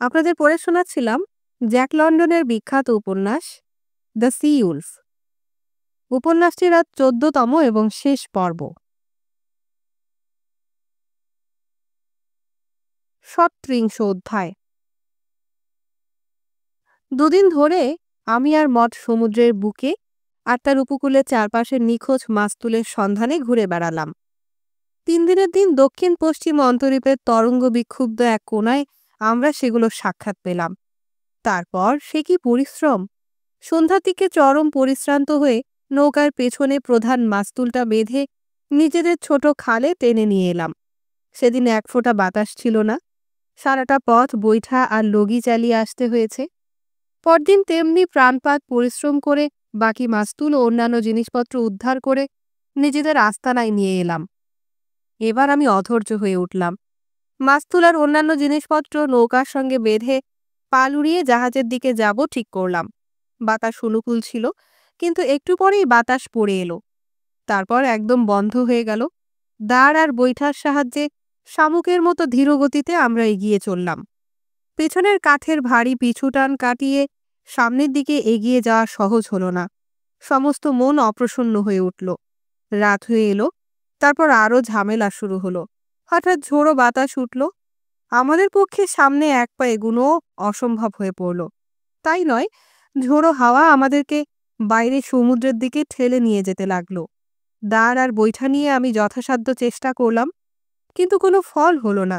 আপনাদের পড়ে শোনাচ্ছিলাম জ্যাক লন্ডনের বিখ্যাত উপন্যাস দ্য সি উলফ। উপন্যাসটির আজ ১৪তম এবং শেষ পর্ব। ৩৭ অধ্যায়। দুদিন ধরে আমি আর মঠ সমুদ্রের বুকে আর তার উপকূলের চারপাশের নিখোঁজ মাস্তুলের সন্ধানে ঘুরে বেড়ালাম। ৩ দিনের দিন দক্ষিণ পশ্চিম অন্তরীপের তরঙ্গ বিক্ষুব্ধ এক কোণায় আমরা সেগুলো সাক্ষাৎ পেলাম। তারপর সে কি পরিশ্রম! সন্ধ্যার দিকে চরম পরিশ্রান্ত হয়ে নৌকার পেছনে প্রধান মাস্তুলটা বেঁধে নিজেদের ছোট খালে টেনে নিয়ে এলাম। সেদিন এক ফোঁটা বাতাস ছিল না। সারাটা পথ বৈঠা আর লগি চালিয়ে আসতে হয়েছে। পরদিন তেমনি প্রাণপাত পরিশ্রম করে বাকি মাস্তুল ও অন্যান্য জিনিসপত্র উদ্ধার করে নিজেদের আস্তানায় নিয়ে এলাম। এবার আমি অধৈর্য হয়ে উঠলাম। মাস্তুল আর অন্যান্য জিনিসপত্র নৌকার সঙ্গে বেঁধে পাল উড়িয়ে জাহাজের দিকে যাব ঠিক করলাম। বাতাস অনুকূল ছিল, কিন্তু একটু পরেই বাতাস পড়ে এলো। তারপর একদম বন্ধ হয়ে গেল। দাঁড় আর বৈঠার সাহায্যে শামুকের মতো ধীরগতিতে আমরা এগিয়ে চললাম। পেছনের কাঠের ভারী পিছুটান কাটিয়ে সামনের দিকে এগিয়ে যাওয়া সহজ হলো না। সমস্ত মন অপ্রসন্ন হয়ে উঠল। রাত হয়ে এলো। তারপর আরও ঝামেলা শুরু হলো। হঠাৎ ঝোড়ো বাতাস উঠল। আমাদের পক্ষে সামনে এক পা এগুনো অসম্ভব হয়ে পড়ল। তাই নয়, ঝোড়ো হাওয়া আমাদেরকে বাইরে সমুদ্রের দিকে ঠেলে নিয়ে যেতে লাগলো। দাঁড় আর বৈঠা নিয়ে আমি যথাসাধ্য চেষ্টা করলাম, কিন্তু কোনো ফল হলো না।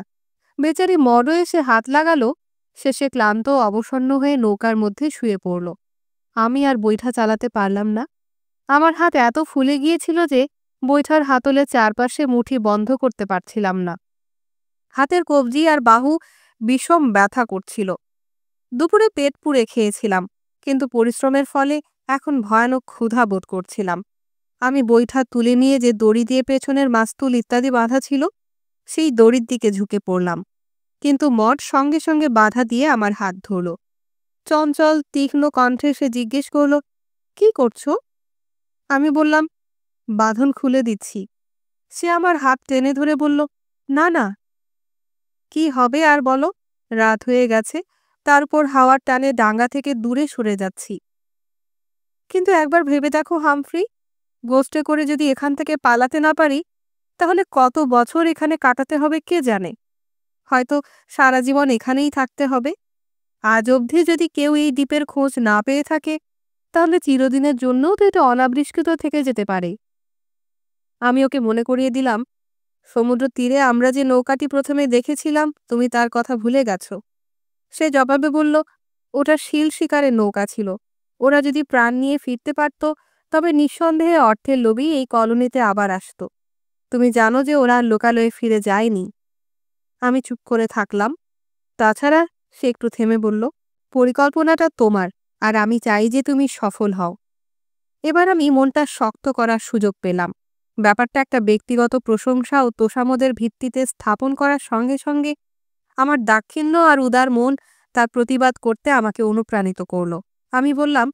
বেচারি মডও এসে হাত লাগালো। শেষে ক্লান্ত অবসন্ন হয়ে নৌকার মধ্যে শুয়ে পড়ল। আমি আর বৈঠা চালাতে পারলাম না। আমার হাত এত ফুলে গিয়েছিল যে বৈঠার হাতলের চারপাশে মুঠি বন্ধ করতে পারছিলাম না। হাতের কবজি আর বাহু বিষম ব্যথা করছিল। দুপুরে পেট পুড়ে খেয়েছিলাম, কিন্তু পরিশ্রমের ফলে এখন ভয়ানক ক্ষুধা বোধ করছিলাম। আমি বৈঠা তুলে নিয়ে যে দড়ি দিয়ে পেছনের মাস্তুল ইত্যাদি বাঁধা ছিল, সেই দড়ির দিকে ঝুঁকে পড়লাম। কিন্তু মঠ সঙ্গে সঙ্গে বাধা দিয়ে আমার হাত ধরল। চঞ্চল তীক্ষ্ণ কণ্ঠে সে জিজ্ঞেস করল, কি করছো? আমি বললাম, বাঁধন খুলে দিচ্ছি। সে আমার হাত টেনে ধরে বলল, না না। কি হবে আর বলো? রাত হয়ে গেছে, তারপর হাওয়ার টানে ডাঙ্গা থেকে দূরে সরে যাচ্ছি। কিন্তু একবার ভেবে দেখো হামফ্রি, গোস্টে করে যদি এখান থেকে পালাতে না পারি, তাহলে কত বছর এখানে কাটাতে হবে কে জানে। হয়তো সারা জীবন এখানেই থাকতে হবে। আজ অবধি যদি কেউ এই দ্বীপের খোঁজ না পেয়ে থাকে, তাহলে চিরদিনের জন্যও তো এটা অনাবিষ্কৃত থেকে যেতে পারে। আমি ওকে মনে করিয়ে দিলাম, সমুদ্র তীরে আমরা যে নৌকাটি প্রথমে দেখেছিলাম, তুমি তার কথা ভুলে গেছ। সে জবাবে বলল, ওটা শিল শিকারের নৌকা ছিল। ওরা যদি প্রাণ নিয়ে ফিরতে পারত, তবে নিঃসন্দেহে অর্থের লোভেই এই কলোনিতে আবার আসত। তুমি জানো যে ওরা লোকালয়ে ফিরে যায়নি। আমি চুপ করে থাকলাম। তাছাড়া, সে একটু থেমে বলল, পরিকল্পনাটা তোমার, আর আমি চাই যে তুমি সফল হও। এবার আমি মনটা শক্ত করার সুযোগ পেলাম। ব্যাপারটা একটা ব্যক্তিগত প্রশংসা ও তোষামোদের ভিত্তিতে স্থাপন করার সঙ্গে সঙ্গে আমার দাক্ষিণ্য আর উদার মন তার প্রতিবাদ করতে আমাকে অনুপ্রাণিত করল। আমি বললাম,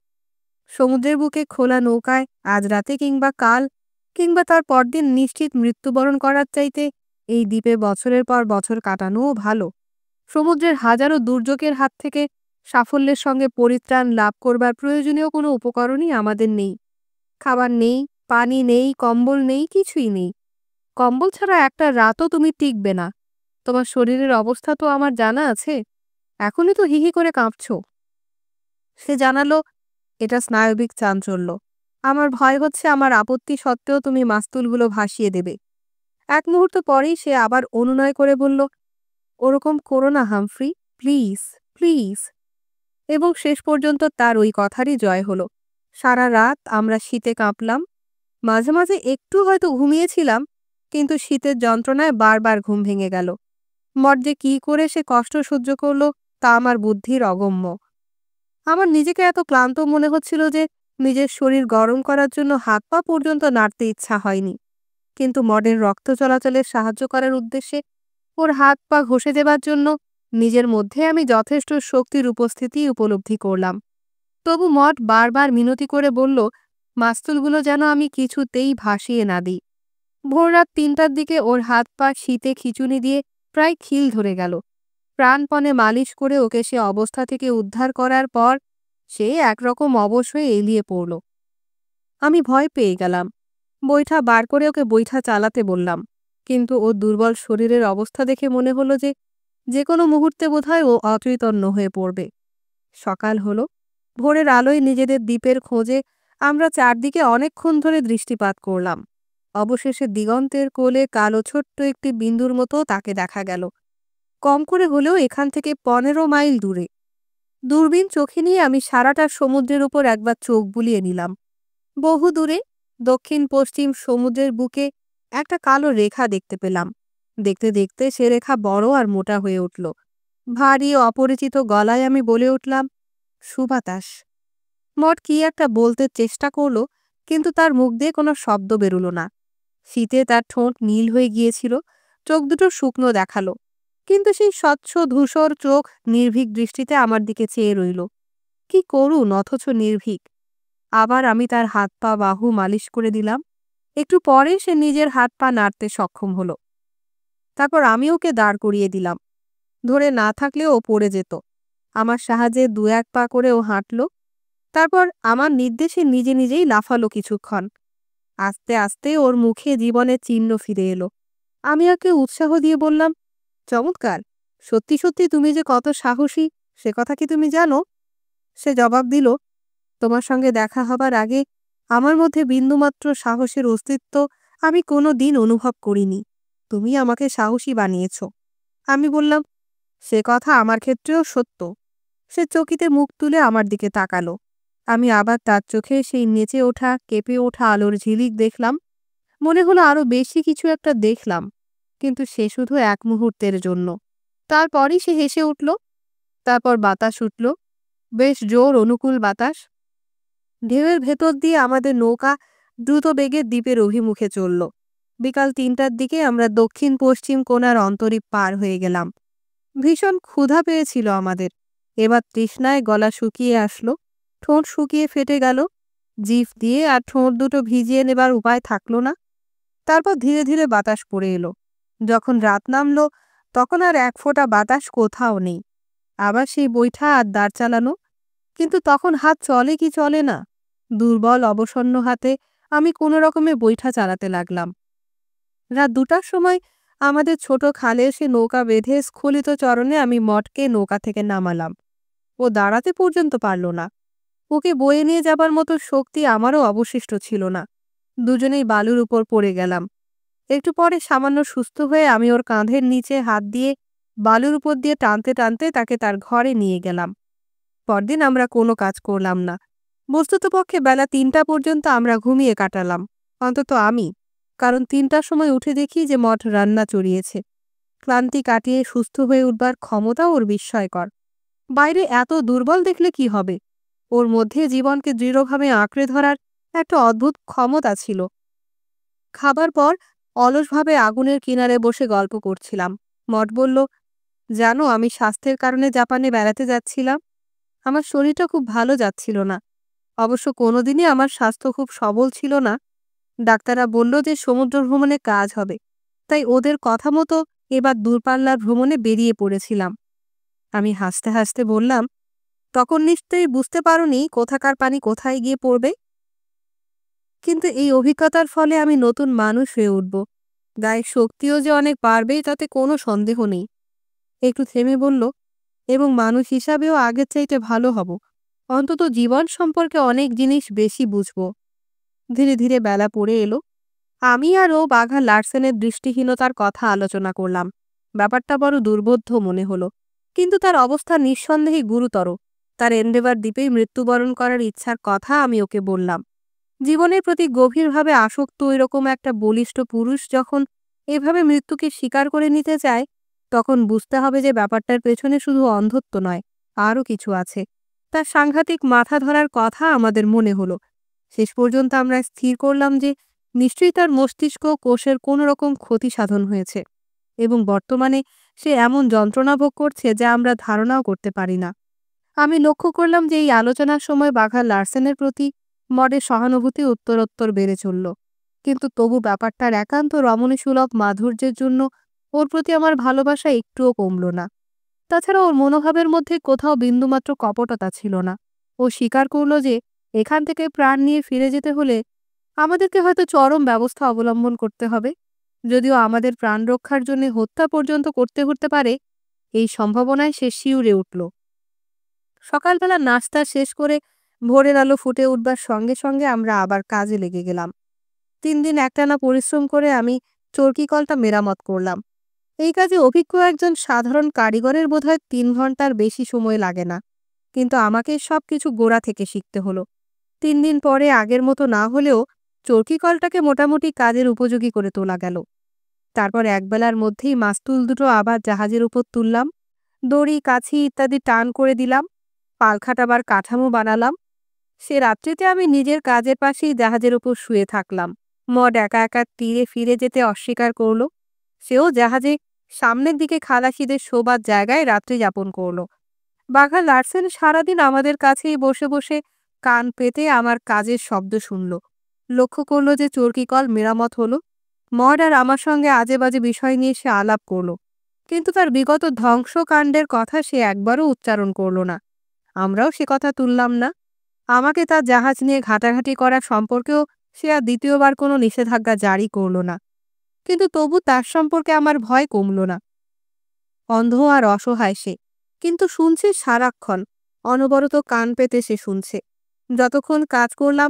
সমুদ্রের বুকে খোলা নৌকায় আজ রাতে কিংবা কাল কিংবা তার পরদিন নিশ্চিত মৃত্যুবরণ করার চাইতে এই দ্বীপে বছরের পর বছর কাটানোও ভালো। সমুদ্রের হাজারো দুর্যোগের হাত থেকে সাফল্যের সঙ্গে পরিত্রাণ লাভ করবার প্রয়োজনীয় কোনো উপকরণই আমাদের নেই। খাবার নেই, পানি নেই, কম্বল নেই, কিছুই নেই। কম্বল ছাড়া একটা রাতও তুমি টিকবে না। তোমার শরীরের অবস্থা তো আমার জানা আছে। এখনই তো হিহি করে কাঁপছ। সে জানালো, এটা স্নায়বিক চাঞ্চল্য। আমার ভয় হচ্ছে আমার আপত্তি সত্ত্বেও তুমি মাস্তুলগুলো ভাসিয়ে দেবে। এক মুহূর্ত পরেই সে আবার অনুনয় করে বলল, ওরকম করো না হামফ্রি, প্লিজ প্লিজ। এবং শেষ পর্যন্ত তার ওই কথারই জয় হলো। সারা রাত আমরা শীতে কাঁপলাম। মাঝে মাঝে একটু হয়তো ঘুমিয়েছিলাম, কিন্তু শীতের যন্ত্রণায় বারবার ঘুম ভেঙে গেল। মঠ যে কী করে সে কষ্ট সহ্য করল, তা আমার বুদ্ধির অগম্য। আমার নিজেকে এত ক্লান্ত মনে হচ্ছিল যে নিজের শরীর গরম করার জন্য হাত পা পর্যন্ত নাড়তে ইচ্ছা হয়নি। কিন্তু মডের রক্ত চলাচলে সাহায্য করার উদ্দেশ্যে ওর হাত পা ঘষে দেবার জন্য নিজের মধ্যে আমি যথেষ্ট শক্তির উপস্থিতি উপলব্ধি করলাম। তবু মঠ বারবার মিনতি করে বলল, মাস্তুলগুলো যেন আমি কিছুতেই ভাসিয়ে না দিই। ভোর রাত ৩টার দিকে ওর হাত পা শীতে খিঁচুনি দিয়ে প্রায় খিল ধরে গেল। প্রাণপণে মালিশ করে ওকে সে অবস্থা থেকে উদ্ধার করার পর সে একরকম অবশ হয়ে এলিয়ে পড়ল। আমি ভয় পেয়ে গেলাম। বৈঠা বার করে ওকে বৈঠা চালাতে বললাম, কিন্তু ওর দুর্বল শরীরের অবস্থা দেখে মনে হলো যে যে কোনো মুহূর্তে বোধহয় ও অচৈতন্য হয়ে পড়বে। সকাল হলো। ভোরের আলোয় নিজেদের দ্বীপের খোঁজে আমরা চারদিকে অনেকক্ষণ ধরে দৃষ্টিপাত করলাম। অবশেষে দিগন্তের কোলে কালো ছোট্ট একটি বিন্দুর মতো তাকে দেখা গেল, কম করে হলেও এখান থেকে 15 মাইল দূরে। দূরবীন চোখে নিয়ে আমি সারাটা সমুদ্রের উপর একবার চোখ বুলিয়ে নিলাম। বহু দূরে দক্ষিণ পশ্চিম সমুদ্রের বুকে একটা কালো রেখা দেখতে পেলাম। দেখতে দেখতে সে রেখা বড় আর মোটা হয়ে উঠল। ভারী অপরিচিত গলায় আমি বলে উঠলাম, সুবাতাস। মঠ কি একটা বলতে চেষ্টা করল, কিন্তু তার মুখ দিয়ে কোনো শব্দ বেরুল না। শীতে তার ঠোঁট নীল হয়ে গিয়েছিল, চোখ দুটো শুকনো দেখালো, কিন্তু সেই স্বচ্ছ ধূসর চোখ নির্ভীক দৃষ্টিতে আমার দিকে চেয়ে রইল। কি করুন অথচ নির্ভীক। আবার আমি তার হাত পা বাহু মালিশ করে দিলাম। একটু পরে সে নিজের হাত পা নাড়তে সক্ষম হলো। তারপর আমি ওকে দাঁড় করিয়ে দিলাম। ধরে না থাকলেও ও পড়ে যেত। আমার সাহায্যে 2-1 পা করে ও হাঁটল। তারপর আমার নির্দেশে নিজে নিজেই লাফালো কিছুক্ষণ। আস্তে আস্তে ওর মুখে জীবনের চিহ্ন ফিরে এলো। আমি ওকে উৎসাহ দিয়ে বললাম, চমৎকার, সত্যি সত্যি তুমি যে কত সাহসী সে কথা কি তুমি জানো? সে জবাব দিল, তোমার সঙ্গে দেখা হবার আগে আমার মধ্যে বিন্দুমাত্র সাহসের অস্তিত্ব আমি কোনো দিন অনুভব করিনি। তুমি আমাকে সাহসী বানিয়েছ। আমি বললাম, সে কথা আমার ক্ষেত্রেও সত্য। সে চকিতে মুখ তুলে আমার দিকে তাকালো। আমি আবার তার চোখে সেই নেচে ওঠা কেঁপে ওঠা আলোর ঝিলিক দেখলাম। মনে হলো আরো বেশি কিছু একটা দেখলাম, কিন্তু সে শুধু এক মুহূর্তের জন্য। তারপরই সে হেসে উঠল। তারপর বাতাস উঠল, বেশ জোর অনুকূল বাতাস। ঢেউয়ের ভেতর দিয়ে আমাদের নৌকা দ্রুত বেগে দ্বীপের অভিমুখে চলল। বিকাল 3টার দিকে আমরা দক্ষিণ পশ্চিম কোণার অন্তরীপ পার হয়ে গেলাম। ভীষণ ক্ষুধা পেয়েছিল আমাদের। এবার তৃষ্ণায় গলা শুকিয়ে আসলো, ঠোঁট শুকিয়ে ফেটে গেল। জিভ দিয়ে আর ঠোঁট দুটো ভিজিয়ে নেবার উপায় থাকলো না। তারপর ধীরে ধীরে বাতাস পড়ে এলো। যখন রাত নামলো তখন আর এক ফোঁটা বাতাস কোথাও নেই। আবার সেই বৈঠা আর দাঁড় চালানো, কিন্তু তখন হাত চলে কি চলে না। দুর্বল অবসন্ন হাতে আমি কোনো রকমে বৈঠা চালাতে লাগলাম। রাত 2টার সময় আমাদের ছোট খালে এসে নৌকা বেঁধে স্খলিত চরণে আমি মঠকে নৌকা থেকে নামালাম। ও দাঁড়াতে পর্যন্ত পারল না। ওকে বয়ে নিয়ে যাবার মতো শক্তি আমারও অবশিষ্ট ছিল না। দুজনেই বালুর উপর পড়ে গেলাম। একটু পরে সামান্য সুস্থ হয়ে আমি ওর কাঁধের নিচে হাত দিয়ে বালুর উপর দিয়ে টানতে টানতে তাকে তার ঘরে নিয়ে গেলাম। পরদিন আমরা কোনো কাজ করলাম না। বস্তুতপক্ষে বেলা 3টা পর্যন্ত আমরা ঘুমিয়ে কাটালাম, অন্তত আমি, কারণ 3টার সময় উঠে দেখি যে মঠ রান্না চড়িয়েছে। ক্লান্তি কাটিয়ে সুস্থ হয়ে উঠবার ক্ষমতা ওর বিস্ময়কর। বাইরে এত দুর্বল দেখলে কি হবে, ওর মধ্যে জীবনকে দৃঢ়ভাবে আঁকড়ে ধরার একটা অদ্ভুত ক্ষমতা ছিল। খাবার পর অলসভাবে আগুনের কিনারে বসে গল্প করছিলাম। মঠ বলল, জানো আমি স্বাস্থ্যের কারণে জাপানে বেড়াতে যাচ্ছিলাম। আমার শরীরটা খুব ভালো যাচ্ছিল না। অবশ্য কোনোদিনই আমার স্বাস্থ্য খুব সবল ছিল না। ডাক্তাররা বলল যে সমুদ্র ভ্রমণে কাজ হবে, তাই ওদের কথা মতো এবার দূরপাল্লার ভ্রমণে বেরিয়ে পড়েছিলাম। আমি হাসতে হাসতে বললাম, তখন নিশ্চয়ই বুঝতে পারোনি কোথাকার পানি কোথায় গিয়ে পড়বে। কিন্তু এই অভিজ্ঞতার ফলে আমি নতুন মানুষ হয়ে উঠব। গায়ের শক্তিও যে অনেক বাড়বে তাতে কোনো সন্দেহ নেই। একটু থেমে বলল, এবং মানুষ হিসাবেও আগের চাইতে ভালো হব। অন্তত জীবন সম্পর্কে অনেক জিনিস বেশি বুঝব। ধীরে ধীরে বেলা পড়ে এলো। আমি আর ও বাঘা লার্সেনের দৃষ্টিহীনতার কথা আলোচনা করলাম। ব্যাপারটা বড় দুর্বোধ্য মনে হলো, কিন্তু তার অবস্থা নিঃসন্দেহে গুরুতর। তার এন্ডেভার দ্বীপেই মৃত্যুবরণ করার ইচ্ছার কথা আমি ওকে বললাম। জীবনের প্রতি গভীরভাবে আসক্ত এরকম একটা বলিষ্ঠ পুরুষ যখন এভাবে মৃত্যুকে স্বীকার করে নিতে চায়, তখন বুঝতে হবে যে ব্যাপারটার পেছনে শুধু অন্ধত্ব নয়, আরও কিছু আছে। তার সাংঘাতিক মাথা ধরার কথা আমাদের মনে হলো। শেষ পর্যন্ত আমরা স্থির করলাম যে নিশ্চয়ই তার মস্তিষ্ক কোষের কোনো রকম ক্ষতি সাধন হয়েছে, এবং বর্তমানে সে এমন যন্ত্রণা ভোগ করছে যা আমরা ধারণাও করতে পারি না। আমি লক্ষ্য করলাম যে এই আলোচনার সময় বাঘা লার্সেনের প্রতি মডের সহানুভূতি উত্তরোত্তর বেড়ে চলল, কিন্তু তবু ব্যাপারটার একান্ত রমণীসুলভ মাধুর্যের জন্য ওর প্রতি আমার ভালোবাসা একটুও কমল না। তাছাড়া ওর মনোভাবের মধ্যে কোথাও বিন্দুমাত্র কপটতা ছিল না। ও স্বীকার করল যে এখান থেকে প্রাণ নিয়ে ফিরে যেতে হলে আমাদেরকে হয়তো চরম ব্যবস্থা অবলম্বন করতে হবে। যদিও আমাদের প্রাণ রক্ষার জন্য হত্যা পর্যন্ত করতে হতে পারে, এই সম্ভাবনায় সে শিউরে উঠল। সকালবেলা নাস্তা শেষ করে ভোরের আলো ফুটে উঠবার সঙ্গে সঙ্গে আমরা আবার কাজে লেগে গেলাম। 3 দিন একটানা পরিশ্রম করে আমি চরকি কলটা মেরামত করলাম। এই কাজে অভিজ্ঞ একজন সাধারণ কারিগরের বোধহয় 3 ঘন্টার বেশি সময় লাগে না, কিন্তু আমাকে সবকিছু গোড়া থেকে শিখতে হলো। 3 দিন পরে আগের মতো না হলেও চরকি কলটাকে মোটামুটি কাজের উপযোগী করে তোলা গেল। তারপর একবেলার মধ্যেই মাস্তুল দুটো আবার জাহাজের উপর তুললাম, দড়ি কাছি ইত্যাদি টান করে দিলাম, পাল খাটাবার কাঠামো বানালাম। সে রাত্রিতে আমি নিজের কাজের পাশেই জাহাজের উপর শুয়ে থাকলাম। মড একা একা তীরে ফিরে যেতে অস্বীকার করল। সেও জাহাজে সামনের দিকে খালাসিদের শোবার জায়গায় রাত্রি যাপন করল। বাঘা লার্সেন সারাদিন আমাদের কাছেই বসে বসে কান পেতে আমার কাজের শব্দ শুনল। লক্ষ্য করল যে চরকি কল মেরামত হলো। মড আর আমার সঙ্গে আজে বাজে বিষয় নিয়ে সে আলাপ করল, কিন্তু তার বিগত ধ্বংসকাণ্ডের কথা সে একবারও উচ্চারণ করল না। আমরাও সে কথা তুললাম না। আমাকে তার জাহাজ নিয়ে ঘাটাঘাটি করা সম্পর্কেও সে আর দ্বিতীয়বার কোনো নিষেধাজ্ঞা জারি করল না। কিন্তু তবু তার সম্পর্কে আমার ভয় কমল না। অন্ধ আর অসহায় সে, কিন্তু শুনছে সারাক্ষণ, অনবরত কান পেতে সে শুনছে। যতক্ষণ কাজ করলাম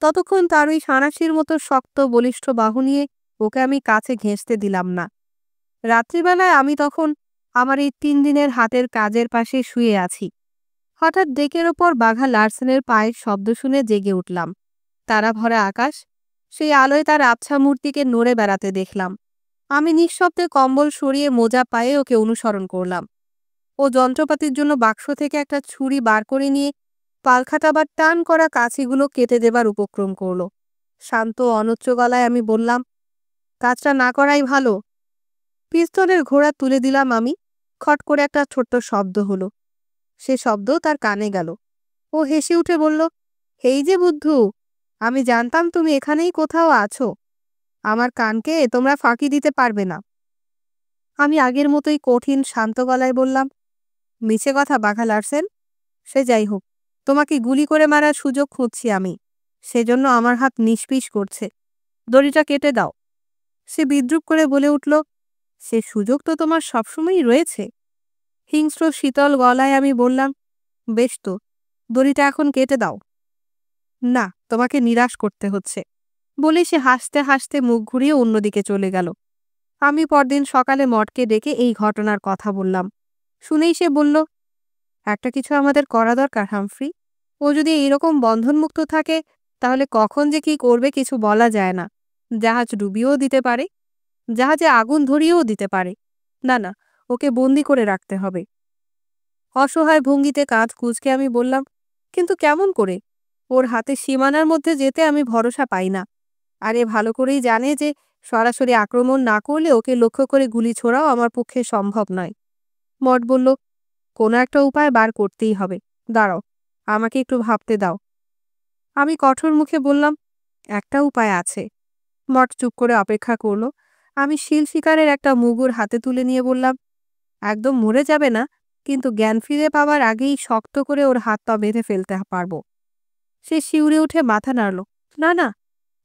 ততক্ষণ তার ওই সাঁড়াশির মতো শক্ত বলিষ্ঠ বাহু নিয়ে ওকে আমি কাছে ঘেঁষতে দিলাম না। রাত্রিবেলায় আমি তখন আমার এই 3 দিনের হাতের কাজের পাশে শুয়ে আছি। হঠাৎ ডেকের ওপর বাঘা লার্সেনের পায়ের শব্দ শুনে জেগে উঠলাম। তারা ভরা আকাশ, সেই আলোয় তার আবছা মূর্তিকে নড়ে বেড়াতে দেখলাম। আমি নিঃশব্দে কম্বল সরিয়ে মোজা পায়ে ওকে অনুসরণ করলাম। ও যন্ত্রপাতির জন্য বাক্স থেকে একটা ছুরি বার করে নিয়ে পালখাটাবার টান করা কাছিগুলো কেটে দেবার উপক্রম করল। শান্ত অনুচ্চ গলায় আমি বললাম, কাজটা না করাই ভালো। পিস্তলের ঘোড়া তুলে দিলাম আমি। খট করে একটা ছোট্ট শব্দ হলো। সে শব্দ তার কানে গেল। ও হেসে উঠে বলল, এই যে বুদ্ধু, আমি জানতাম তুমি এখানেই কোথাও আছো। আমার কানকে তোমরা ফাঁকি দিতে পারবে না। আমি আগের মতোই কঠিন শান্ত গলায় বললাম, মিছে কথা বাঘা লার্সেন। সে যাই হোক, তোমাকে গুলি করে মারার সুযোগ খুঁজছি আমি, সেজন্য আমার হাত নিষ্পিস করছে। দড়িটা কেটে দাও। সে বিদ্রুপ করে বলে উঠল, সে সুযোগ তো তোমার সবসময়ই রয়েছে। হিংস্র শীতল গলায় আমি বললাম, বেশ তো, দড়িটা এখন কেটে দাও। না, তোমাকে নিরাশ করতে হচ্ছে বলে সে হাসতে হাসতে মুখ ঘুরিয়ে অন্যদিকে চলে গেল। আমি পরদিন সকালে মডকে ডেকে এই ঘটনার কথা বললাম। শুনেই সে বলল, একটা কিছু আমাদের করা দরকার হামফ্রি। ও যদি এইরকম বন্ধনমুক্ত থাকে তাহলে কখন যে কি করবে কিছু বলা যায় না। জাহাজ ডুবিয়েও দিতে পারে, জাহাজে আগুন ধরিয়েও দিতে পারে। না না, ওকে বন্দি করে রাখতে হবে। অসহায় ভঙ্গিতে কাঁধ কুঁচকে আমি বললাম, কিন্তু কেমন করে? ওর হাতে সীমানার মধ্যে যেতে আমি ভরসা পাই না। আর এ ভালো করেই জানে যে সরাসরি আক্রমণ না করলে ওকে লক্ষ্য করে গুলি ছোড়াও আমার পক্ষে সম্ভব নয়। মড বলল, কোনো একটা উপায় বার করতেই হবে। দাঁড়াও, আমাকে একটু ভাবতে দাও। আমি কঠোর মুখে বললাম, একটা উপায় আছে। মড চুপ করে অপেক্ষা করল। আমি শিল শিকারের একটা মুগুর হাতে তুলে নিয়ে বললাম, একদম মরে যাবে না, কিন্তু জ্ঞান ফিরে পাওয়ার আগেই শক্ত করে ওর হাত পা বেঁধে ফেলতে পারবো। সে শিউরে উঠে মাথা নাড়ল। না না,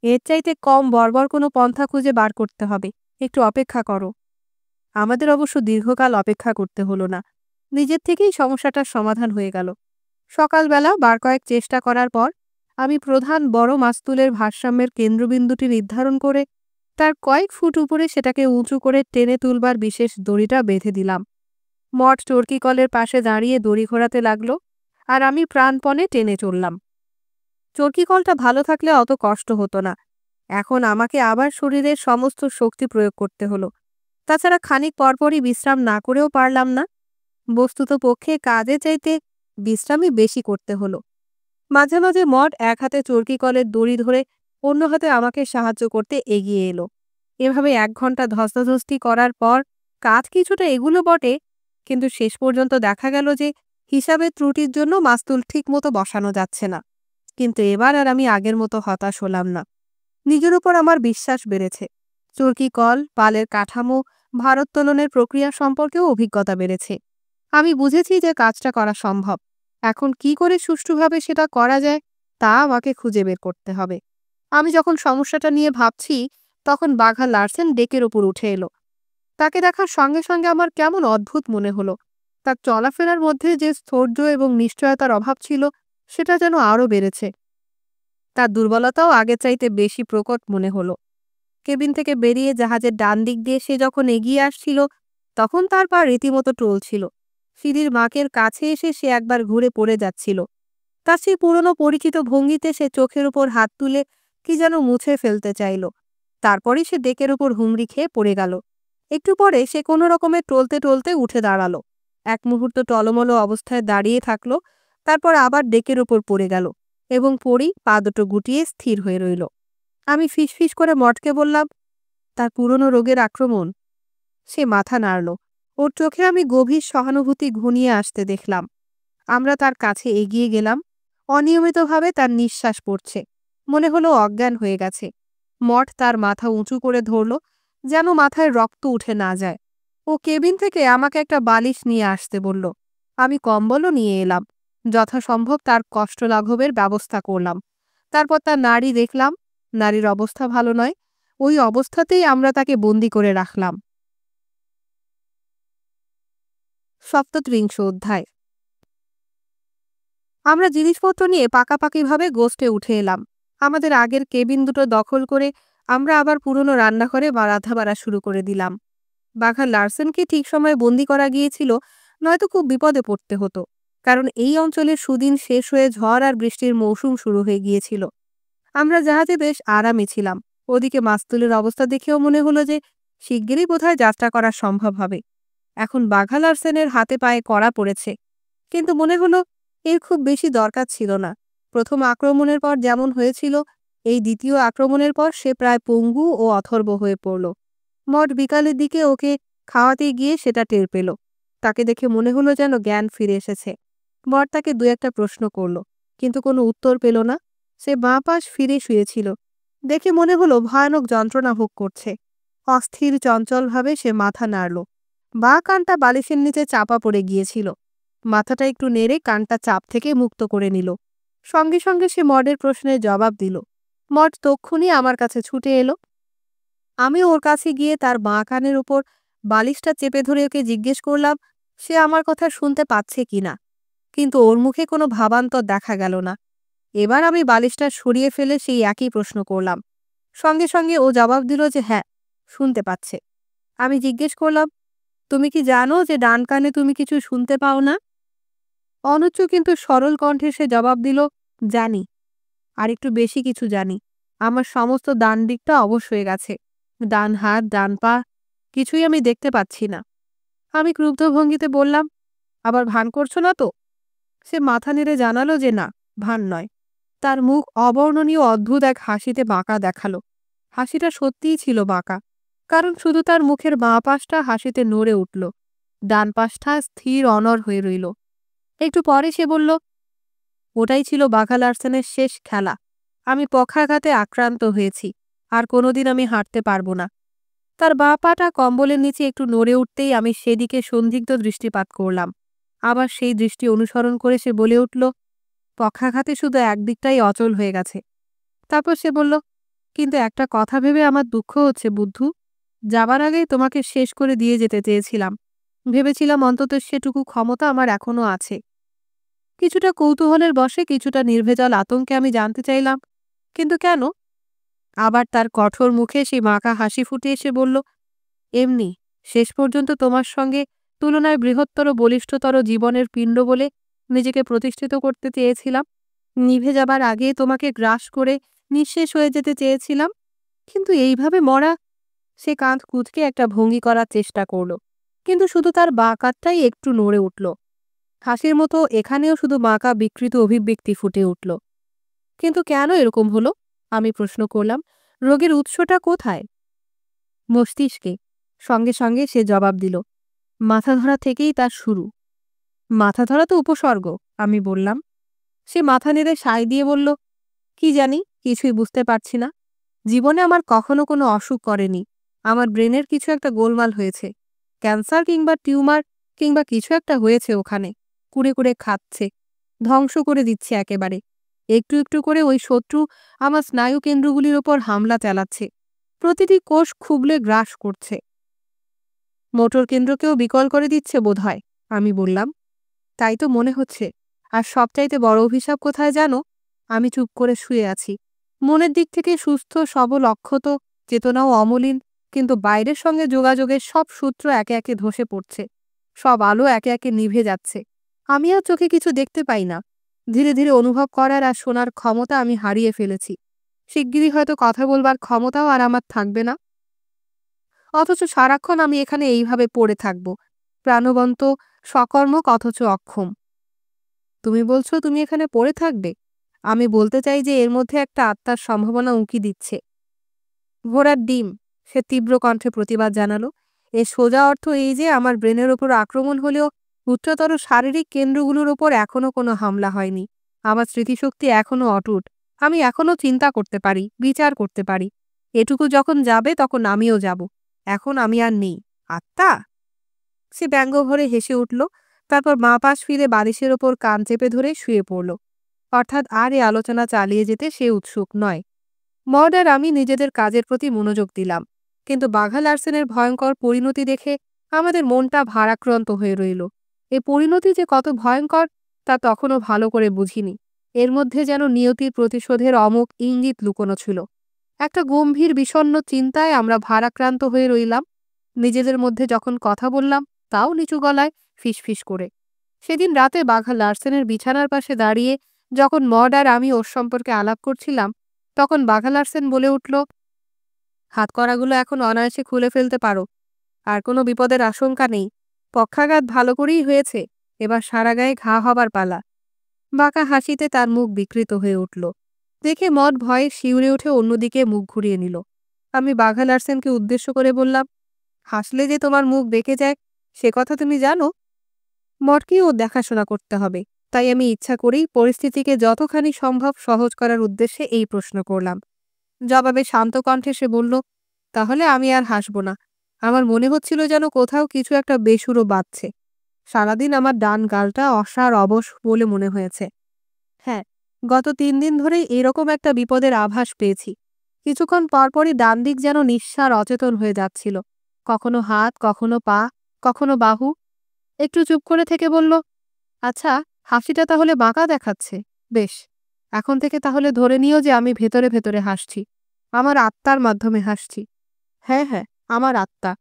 এর চাইতে কম বর্বর কোনো পন্থা খুঁজে বার করতে হবে। একটু অপেক্ষা করো। আমাদের অবশ্য দীর্ঘকাল অপেক্ষা করতে হলো না। নিজের থেকেই সমস্যাটার সমাধান হয়ে গেল। সকালবেলা বার কয়েক চেষ্টা করার পর আমি প্রধান বড় মাস্তুলের ভারসাম্যের কেন্দ্রবিন্দুটি নির্ধারণ করে তার কয়েক ফুট উপরে সেটাকে উঁচু করে টেনে তুলবার বিশেষ দড়িটা বেঁধে দিলাম। মঠ চরকি কলের পাশে দাঁড়িয়ে দড়ি ঘোরাতে লাগলো, আর আমি প্রাণপণে টেনে চললাম। চরকি কলটা ভালো থাকলে অত কষ্ট হতো না। এখন আমাকে আবার শরীরের সমস্ত শক্তি প্রয়োগ করতে হলো। তাছাড়া খানিক পরপরই বিশ্রাম না করেও পারলাম না। বস্তুত পক্ষে কাজে চাইতে বিশ্রামই বেশি করতে হলো। মাঝে মাঝে মড এক হাতে চরকি কলের দড়ি ধরে অন্য হাতে আমাকে সাহায্য করতে এগিয়ে এলো। এভাবে 1 ঘন্টা ধস্তাধস্তি করার পর কাজ কিছুটা এগুলো বটে, কিন্তু শেষ পর্যন্ত দেখা গেল যে হিসাবের ত্রুটির জন্য মাস্তুল ঠিক মতো বসানো যাচ্ছে না। কিন্তু এবার আর আমি আগের মতো হতাশ হলাম না। নিজের উপর আমার বিশ্বাস বেড়েছে। চরকি কল, পালের কাঠামো, ভারোত্তোলনের প্রক্রিয়া সম্পর্কেও অভিজ্ঞতা বেড়েছে। আমি বুঝেছি যে কাজটা করা সম্ভব। এখন কি করে সুষ্ঠুভাবে সেটা করা যায় তা আমাকে খুঁজে বের করতে হবে। আমি যখন সমস্যাটা নিয়ে ভাবছি, তখন বাঘা লার্সেন ডেকের ওপর উঠে এলো। তাকে দেখার সঙ্গে সঙ্গে আমার কেমন অদ্ভুত মনে হলো। তার চলাফেরার মধ্যে যে স্থৈর্য এবং নিশ্চয়তার অভাব ছিল, সেটা যেন আরও বেড়েছে। তার দুর্বলতাও আগের চাইতে বেশি প্রকট মনে হলো। কেবিন থেকে বেরিয়ে জাহাজের ডান দিক দিয়ে সে যখন এগিয়ে আসছিল, তখন তার পা রীতিমতো টলছিল। সিঁড়ির বাঁকের কাছে এসে সে একবার ঘুরে পড়ে যাচ্ছিল। তার সেই পুরনো পরিচিত ভঙ্গিতে সে চোখের উপর হাত তুলে কি যেন মুছে ফেলতে চাইল। তারপরই সে ডেকের উপর হুমড়ি খেয়ে পড়ে গেল। একটু পরে সে কোনো রকমে টলতে টলতে উঠে দাঁড়ালো। এক মুহূর্ত টলমলো অবস্থায় দাঁড়িয়ে থাকলো, তারপর আবার ডেকের উপর পড়ে গেল এবং পড়েই পা দুটো গুটিয়ে স্থির হয়ে রইল। আমি ফিসফিস করে মটকে বললাম, তার পুরনো রোগের আক্রমণ। সে মাথা নাড়ল। ওর চোখে আমি গভীর সহানুভূতি ঘনিয়ে আসতে দেখলাম। আমরা তার কাছে এগিয়ে গেলাম। অনিয়মিতভাবে তার নিঃশ্বাস পড়ছে। মনে হলো অজ্ঞান হয়ে গেছে। মঠ তার মাথা উঁচু করে ধরল, যেন মাথায় রক্ত উঠে না যায়। ও কেবিন থেকে আমাকে একটা বালিশ নিয়ে আসতে বলল। আমি কম্বলও নিয়ে এলাম। যথাসম্ভব তার কষ্ট লাঘবের ব্যবস্থা করলাম। তারপর তার নাড়ি দেখলাম। নারীর অবস্থা ভালো নয়। ওই অবস্থাতেই আমরা তাকে বন্দি করে রাখলাম। ৩৭ অধ্যায়। আমরা জিনিসপত্র নিয়ে পাকাপাকিভাবে গোস্টে উঠে এলাম। আমাদের আগের কেবিন দুটো দখল করে আমরা আবার পুরনো রান্নাঘরে রান্নাবাড়া শুরু করে দিলাম। বাঘা লার্সেনকে ঠিক সময়ে বন্দি করা গিয়েছিল, নয়তো খুব বিপদে পড়তে হতো। কারণ এই অঞ্চলের সুদিন শেষ হয়ে ঝড় আর বৃষ্টির মৌসুম শুরু হয়ে গিয়েছিল। আমরা জাহাজে বেশ আরামে ছিলাম। ওদিকে মাস্তুলের অবস্থা দেখেও মনে হলো যে শিগগিরই বোধহয় যাত্রা করা সম্ভব হবে। এখন বাঘা লার্সেনের হাতে পায়ে কড়া পড়েছে, কিন্তু মনে হলো এর খুব বেশি দরকার ছিল না। প্রথম আক্রমণের পর যেমন হয়েছিল, এই দ্বিতীয় আক্রমণের পর সে প্রায় পঙ্গু ও অথর্ব হয়ে পড়ল। মঠ বিকালের দিকে ওকে খাওয়াতে গিয়ে সেটা টের পেল। তাকে দেখে মনে হলো যেন জ্ঞান ফিরে এসেছে। মঠ তাকে দু একটা প্রশ্ন করল, কিন্তু কোনো উত্তর পেল না। সে বাঁ পাশ ফিরে শুয়েছিল। দেখে মনে হলো ভয়ানক যন্ত্রণা ভোগ করছে। অস্থির চঞ্চলভাবে সে মাথা নাড়ল। বাঁ কানটা বালিশের নিচে চাপা পড়ে গিয়েছিল। মাথাটা একটু নেড়ে কানটা চাপ থেকে মুক্ত করে নিল। সঙ্গে সঙ্গে সে মডের প্রশ্নের জবাব দিল। মড তক্ষুনি আমার কাছে ছুটে এলো। আমি ওর কাছে গিয়ে তার বাঁ কানের উপর বালিশটা চেপে ধরে ওকে জিজ্ঞেস করলাম সে আমার কথা শুনতে পাচ্ছে কিনা। কিন্তু ওর মুখে কোনো ভাবান্তর দেখা গেল না। এবার আমি বালিশটা সরিয়ে ফেলে সেই একই প্রশ্ন করলাম। সঙ্গে সঙ্গে ও জবাব দিল যে হ্যাঁ, শুনতে পাচ্ছে। আমি জিজ্ঞেস করলাম, তুমি কি জানো যে ডান কানে তুমি কিছু শুনতে পাও না? অনুচ্চ কিন্তু সরল কণ্ঠে সে জবাব দিল, জানি। আর একটু বেশি কিছু জানি। আমার সমস্ত ডান দিকটা অবশ হয়ে গেছে। ডান হাত, ডান পা, কিছুই আমি দেখতে পাচ্ছি না। আমি ক্রুদ্ধ ভঙ্গিতে বললাম, আবার ভান করছো না তো? সে মাথা নেড়ে জানালো যে না, ভান নয়। তার মুখ অবর্ণনীয় অদ্ভুত এক হাসিতে বাঁকা দেখালো। হাসিটা সত্যিই ছিল বাঁকা, কারণ শুধু তার মুখের বাঁ পাশটা হাসিতে নড়ে উঠল, ডান পাশটা স্থির অনড় হয়ে রইল। একটু পরে সে বলল, ওটাই ছিল বাঘা লার্সেনের শেষ খেলা। আমি পক্ষাঘাতে আক্রান্ত হয়েছি, আর কোনোদিন আমি হাঁটতে পারবো না। তার বাঁ পাটা কম্বলের নিচে একটু নড়ে উঠতেই আমি সেদিকে সন্দিগ্ধ দৃষ্টিপাত করলাম। আবার সেই দৃষ্টি অনুসরণ করে সে বলে উঠল, পক্ষাঘাতে শুধু একদিকটাই অচল হয়ে গেছে। তারপর সে বলল, কিন্তু একটা কথা ভেবে আমার দুঃখ হচ্ছে বুদ্ধু। যাবার আগেই তোমাকে শেষ করে দিয়ে যেতে চেয়েছিলাম। ভেবেছিলাম অন্তত সেটুকু ক্ষমতা আমার এখনো আছে। কিছুটা কৌতূহলের বশে, কিছুটা নির্ভেজাল আতঙ্কে আমি জানতে চাইলাম, কিন্তু কেন? আবার তার কঠোর মুখে সেই বাঁকা হাসি ফুটে এসে বলল, এমনি, শেষ পর্যন্ত তোমার সঙ্গে তুলনায় বৃহত্তর বলিষ্ঠতর জীবনের পিণ্ড বলে নিজেকে প্রতিষ্ঠিত করতে চেয়েছিলাম। নিভে যাবার আগে তোমাকে গ্রাস করে নিঃশেষ হয়ে যেতে চেয়েছিলাম। কিন্তু এইভাবে মরা। সে কাঁধ কুঁচকে একটা ভঙ্গি করার চেষ্টা করল, কিন্তু শুধু তার বাঁ কাঁধটাই একটু নড়ে উঠল। হাসির মতো এখানেও শুধু বাঁকা বিকৃত অভিব্যক্তি ফুটে উঠল। কিন্তু কেন এরকম হলো? আমি প্রশ্ন করলাম, রোগের উৎসটা কোথায়? মস্তিষ্কে। সঙ্গে সঙ্গে সে জবাব দিল, মাথা ধরা থেকেই তার শুরু। মাথা ধরা তো উপসর্গ, আমি বললাম। সে মাথা নেড়ে সায় দিয়ে বলল, কি জানি, কিছুই বুঝতে পারছি না। জীবনে আমার কখনো কোনো অসুখ করেনি। আমার ব্রেনের কিছু একটা গোলমাল হয়েছে। ক্যান্সার কিংবা টিউমার, কিংবা কিছু একটা হয়েছে ওখানে। কুরে কুরে খাচ্ছে, ধ্বংস করে দিচ্ছে একেবারে। একটু একটু করে ওই শত্রু আমার স্নায়ু কেন্দ্রগুলির ওপর হামলা চালাচ্ছে, প্রতিটি কোষ খুবলে গ্রাস করছে। মোটর কেন্দ্রকেও বিকল করে দিচ্ছে বোধহয়, আমি বললাম। তাই তো মনে হচ্ছে। আর সবচাইতে বড় অভিশাপ কোথায় জানো? আমি চুপ করে শুয়ে আছি। মনের দিক থেকে সুস্থ সবল অক্ষত, চেতনাও অমলিন, কিন্তু বাইরের সঙ্গে যোগাযোগের সব সূত্র একে একে ধসে পড়ছে। সব আলো একে একে নিভে যাচ্ছে। আমি আর চোখে কিছু দেখতে পাই না। ধীরে ধীরে অনুভব করার আর শোনার ক্ষমতা আমি হারিয়ে ফেলেছি। শিগগিরই হয়তো কথা বলবার ক্ষমতাও আর আমার থাকবে না। অথচ সারাক্ষণ আমি এখানে এইভাবে পড়ে থাকব, প্রাণবন্ত, সকর্মক অথচ অক্ষম। তুমি বলছো তুমি এখানে পড়ে থাকবে? আমি বলতে চাই যে এর মধ্যে একটা আত্মার সম্ভাবনা উঁকি দিচ্ছে। ঘোড়ার ডিম, সে তীব্র কণ্ঠে প্রতিবাদ জানালো। এর সোজা অর্থ এই যে আমার ব্রেনের ওপর আক্রমণ হলেও উচ্চতর শারীরিক কেন্দ্রগুলোর ওপর এখনো কোনো হামলা হয়নি। আমার স্মৃতিশক্তি এখনো অটুট। আমি এখনো চিন্তা করতে পারি, বিচার করতে পারি। এটুকু যখন যাবে তখন আমিও যাব। এখন আমি আর নেই। আত্মা? সে ব্যঙ্গভরে হেসে উঠল। তারপর বাঁ পাশ ফিরে বালিশের ওপর কান চেপে ধরে শুয়ে পড়ল। অর্থাৎ আর এ আলোচনা চালিয়ে যেতে সে উৎসুক নয়। মড আর আমি নিজেদের কাজের প্রতি মনোযোগ দিলাম। কিন্তু বাঘা লার্সেনের ভয়ঙ্কর পরিণতি দেখে আমাদের মনটা ভারাক্রান্ত হয়ে রইল। এ পরিণতি যে কত ভয়ঙ্কর তা তখনও ভালো করে বুঝিনি। এর মধ্যে যেন নিয়তির প্রতিশোধের অমুক ইঙ্গিত লুকোনো ছিল। একটা গম্ভীর বিষণ্ণ চিন্তায় আমরা ভারাক্রান্ত হয়ে রইলাম। নিজেদের মধ্যে যখন কথা বললাম, তাও নিচু গলায়, ফিসফিস করে। সেদিন রাতে বাঘা লার্সেনের বিছানার পাশে দাঁড়িয়ে যখন মড আর আমি ওর সম্পর্কে আলাপ করছিলাম, তখন বাঘা লার্সেন বলে উঠল, হাতকড়াগুলো এখন অনায়াসে খুলে ফেলতে পারো। আর কোনো বিপদের আশঙ্কা নেই। পক্ষাঘাত ভালো করেই হয়েছে। এবার সারা গায়ে ঘা হবার পালা। বাঁকা হাসিতে তার মুখ বিকৃত হয়ে উঠল। দেখে মড ভয়ে শিউরে উঠে অন্যদিকে মুখ ঘুরিয়ে নিল। আমি বাঘা লার্সেনকে উদ্দেশ্য করে বললাম, হাসলে যে তোমার মুখ বেঁকে যায় সে কথা তুমি জানো? মডকেও দেখাশোনা করতে হবে, তাই আমি ইচ্ছা করেই পরিস্থিতিকে যতখানি সম্ভব সহজ করার উদ্দেশ্যে এই প্রশ্ন করলাম। জবাবে শান্ত কণ্ঠে সে বলল, তাহলে আমি আর হাসব না। আমার মনে হচ্ছিল যেন কোথাও কিছু একটা বেসুরো বাজছে। সারাদিন আমার ডান গালটা অসাড় অবশ বলে মনে হয়েছে। হ্যাঁ, গত 3 দিন ধরেই এরকম একটা বিপদের আভাস পেয়েছি। কিছুক্ষণ পরপরই ডান দিক যেন নিঃসার অচেতন হয়ে যাচ্ছিল। কখনো হাত, কখনো পা, কখনো বাহু। একটু চুপ করে থেকে বলল, আচ্ছা, হাসিটা তাহলে বাঁকা দেখাচ্ছে। বেশ, এখন থেকে তাহলে ধরে নিও যে আমি ভেতরে ভেতরে হাসছি। আমার আত্মার মাধ্যমে হাসছি। হ্যাঁ হ্যাঁ, আমার আত্মা।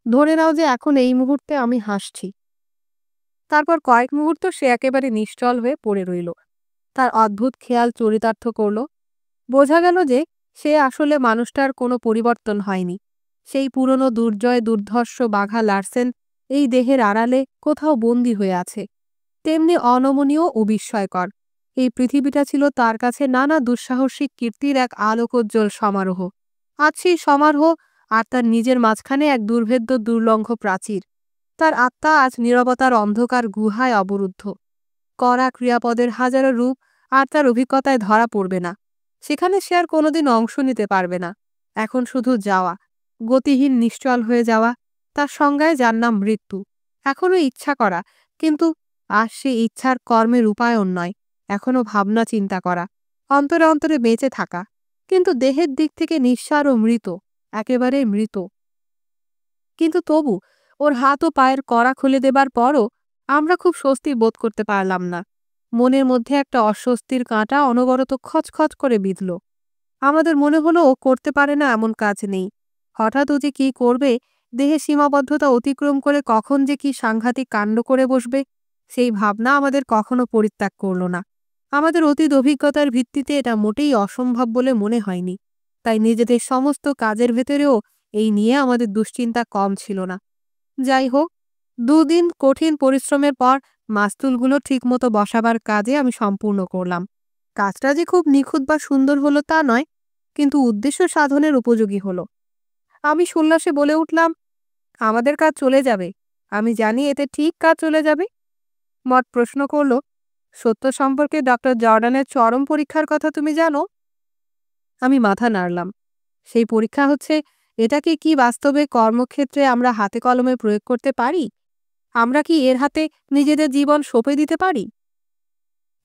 ধরে নাও যে এখন এই মুহূর্তে আমি হাসছি। তারপর কয়েক মুহূর্ত সে একেবারে নিশ্চল হয়ে পড়ে রইল। তার অদ্ভুত খেয়াল চরিতার্থ করল। বোঝা গেল যে সে আসলে মানুষটার কোনো পরিবর্তন হয়নি। সেই পুরনো দুর্জয় দুর্ধর্ষ বাঘা লার্সেন এই দেহের আড়ালে কোথাও বন্দী হয়ে আছে। তেমনি অনমনীয় ও বিস্ময়কর। এই পৃথিবীটা ছিল তার কাছে নানা দুঃসাহসিক কীর্তির এক আলোকোজ্জ্বল সমারোহ। আজ সেই সমারোহ আর তার নিজের মাঝখানে এক দুর্ভেদ্য দুর্লঙ্ঘ প্রাচীর। তার আত্মা আজ নীরবতার অন্ধকার গুহায় অবরুদ্ধ। কড়া ক্রিয়াপদের হাজারো রূপ আর তার অভিজ্ঞতায় ধরা পড়বে না। সেখানে সে আর কোনোদিন অংশ নিতে পারবে না। এখন শুধু যাওয়া, গতিহীন নিশ্চল হয়ে যাওয়া, তার সংজ্ঞায় যার নাম মৃত্যু। এখনও ইচ্ছা করা, কিন্তু আজ সে ইচ্ছার কর্মের রূপায়ণ নয়। এখনও ভাবনা চিন্তা করা, অন্তরে অন্তরে বেঁচে থাকা, কিন্তু দেহের দিক থেকে নিঃসার ও মৃত, একেবারে মৃত। কিন্তু তবু ওর হাত ও পায়ের কড়া খুলে দেবার পরও আমরা খুব স্বস্তি বোধ করতে পারলাম না। মনের মধ্যে একটা অস্বস্তির কাঁটা অনবরত খচখচ করে বিঁধল। আমাদের মনে হলো ও করতে পারে না এমন কাজ নেই। হঠাৎ ও যে কী করবে, দেহে সীমাবদ্ধতা অতিক্রম করে কখন যে কী সাংঘাতিক কাণ্ড করে বসবে, সেই ভাবনা আমাদের কখনো পরিত্যাগ করল না। আমাদের অতীত অভিজ্ঞতার ভিত্তিতে এটা মোটেই অসম্ভব বলে মনে হয়নি। তাই নিজেদের সমস্ত কাজের ভেতরেও এই নিয়ে আমাদের দুশ্চিন্তা কম ছিল না। যাই হোক, 2 দিন কঠিন পরিশ্রমের পর মাস্তুলগুলো ঠিকমতো বসাবার কাজে আমি সম্পূর্ণ করলাম। কাজটা যে খুব নিখুঁত বা সুন্দর হলো তা নয়, কিন্তু উদ্দেশ্য সাধনের উপযোগী হলো। আমি সোল্লাসে বলে উঠলাম, আমাদের কাজ চলে যাবে। আমি জানি এতে ঠিক কাজ চলে যাবে। মট প্রশ্ন করল, সত্য সম্পর্কে ডক্টর জর্ডানের চরম পরীক্ষার কথা তুমি জানো? আমি মাথা নাড়লাম। সেই পরীক্ষা হচ্ছে, এটাকে কি বাস্তবে কর্মক্ষেত্রে আমরা হাতে কলমে প্রয়োগ করতে পারি? আমরা কি এর হাতে নিজেদের জীবন সঁপে দিতে পারি?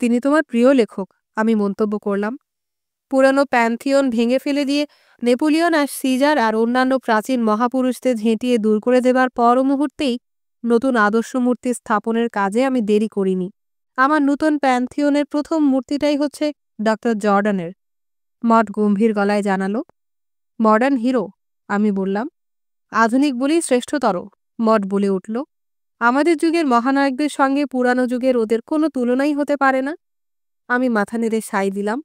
তিনি তোমার প্রিয় লেখক, আমি মন্তব্য করলাম। পুরানো প্যান্থিয়ন ভেঙে ফেলে দিয়ে নেপোলিয়ন আর সিজার আর অন্যান্য প্রাচীন মহাপুরুষদের ঝেঁটিয়ে দূর করে দেবার পর মুহূর্তেই নতুন আদর্শ মূর্তি স্থাপনের কাজে আমি দেরি করিনি। আমার নূতন প্যান্থিয়নের প্রথম মূর্তিটাই হচ্ছে ডক্টর জর্ডানের। মড গম্ভীর গলায় জানালো। মডার্ন হিরো, আমি বললাম। আধুনিক বলেই শ্রেষ্ঠতর, মড বলে উঠল। আমাদের যুগের মহানায়কদের সঙ্গে পুরানো যুগের ওদের কোনো তুলনাই হতে পারে না। আমি মাথা নেড়ে সাই দিলাম।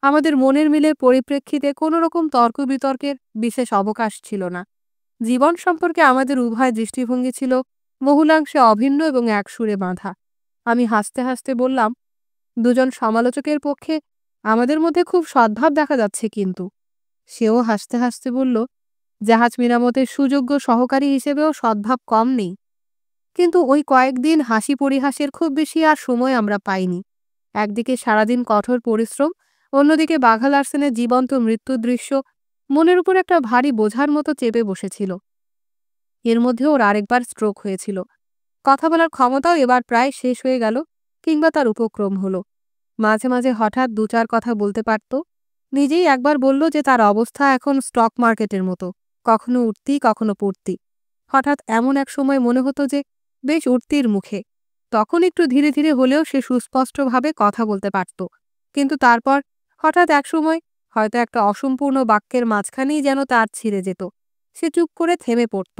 আমাদের মনের মিলের পরিপ্রেক্ষিতে কোনো রকম তর্ক বিতর্কের বিশেষ অবকাশ ছিল না। জীবন সম্পর্কে আমাদের উভয় দৃষ্টিভঙ্গি ছিল বহুলাংশে অভিন্ন এবং একসুরে বাঁধা। আমি হাসতে হাসতে বললাম, দুজন সমালোচকের পক্ষে আমাদের মধ্যে খুব সদ্ভাব দেখা যাচ্ছে কিন্তু। সেও হাসতে হাসতে বলল, জাহাজ মেরামতের সুযোগ্য সহকারী হিসেবেও সদ্ভাব কম নেই। কিন্তু ওই কয়েকদিন হাসি পরিহাসের খুব বেশি আর সময় আমরা পাইনি। একদিকে সারাদিন কঠোর পরিশ্রম, অন্যদিকে বাঘা লার্সেনের জীবন্ত মৃত্যুর দৃশ্য মনের উপর একটা ভারী বোঝার মতো চেপে বসেছিল। এর মধ্যে ওর আরেকবার স্ট্রোক হয়েছিল। কথা বলার ক্ষমতাও এবার প্রায় শেষ হয়ে গেল, কিংবা তার উপক্রম হলো। মাঝে মাঝে হঠাৎ দু চার কথা বলতে পারত। নিজেই একবার বলল যে তার অবস্থা এখন স্টক মার্কেটের মতো, কখনো উঠতি কখনো পড়তি। হঠাৎ এমন এক সময় মনে হতো যে বেশ উঠতির মুখে। তখন একটু ধীরে ধীরে হলেও সে সুস্পষ্টভাবে কথা বলতে পারত। কিন্তু তারপর হঠাৎ এক সময় হয়তো একটা অসম্পূর্ণ বাক্যের মাঝখানেই যেন তার ছিঁড়ে যেত। সে চুপ করে থেমে পড়ত।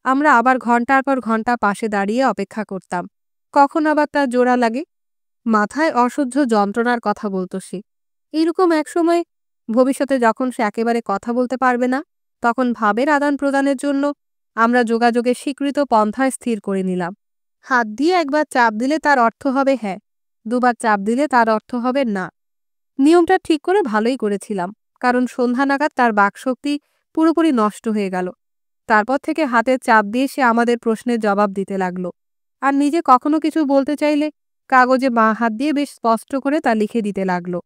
আমরা আবার ঘন্টার পর ঘন্টা পাশে দাঁড়িয়ে অপেক্ষা করতাম। কখন আবার তার জোড়া লাগে। মাথায় অসহ্য যন্ত্রণার কথা বলতো সে। এইরকম এক সময় ভবিষ্যতে যখন সে একেবারে কথা বলতে পারবে না, তখন ভাবের আদান প্রদানের জন্য আমরা যোগাযোগের স্বীকৃত পন্থায় স্থির করে নিলাম। হাত দিয়ে একবার চাপ দিলে তার অর্থ হবে হ্যাঁ, দুবার চাপ দিলে তার অর্থ হবে না। নিয়মটা ঠিক করে ভালোই করেছিলাম, কারণ সন্ধ্যা নাগাদ তার বাকশক্তি পুরোপুরি নষ্ট হয়ে গেল। তারপর থেকে হাতের চাপ দিয়ে সে আমাদের প্রশ্নের জবাব দিতে লাগলো। আর নিজে কখনো কিছু বলতে চাইলে কাগজে বাঁ হাত দিয়ে বেশ স্পষ্ট করে তা লিখে দিতে লাগলো।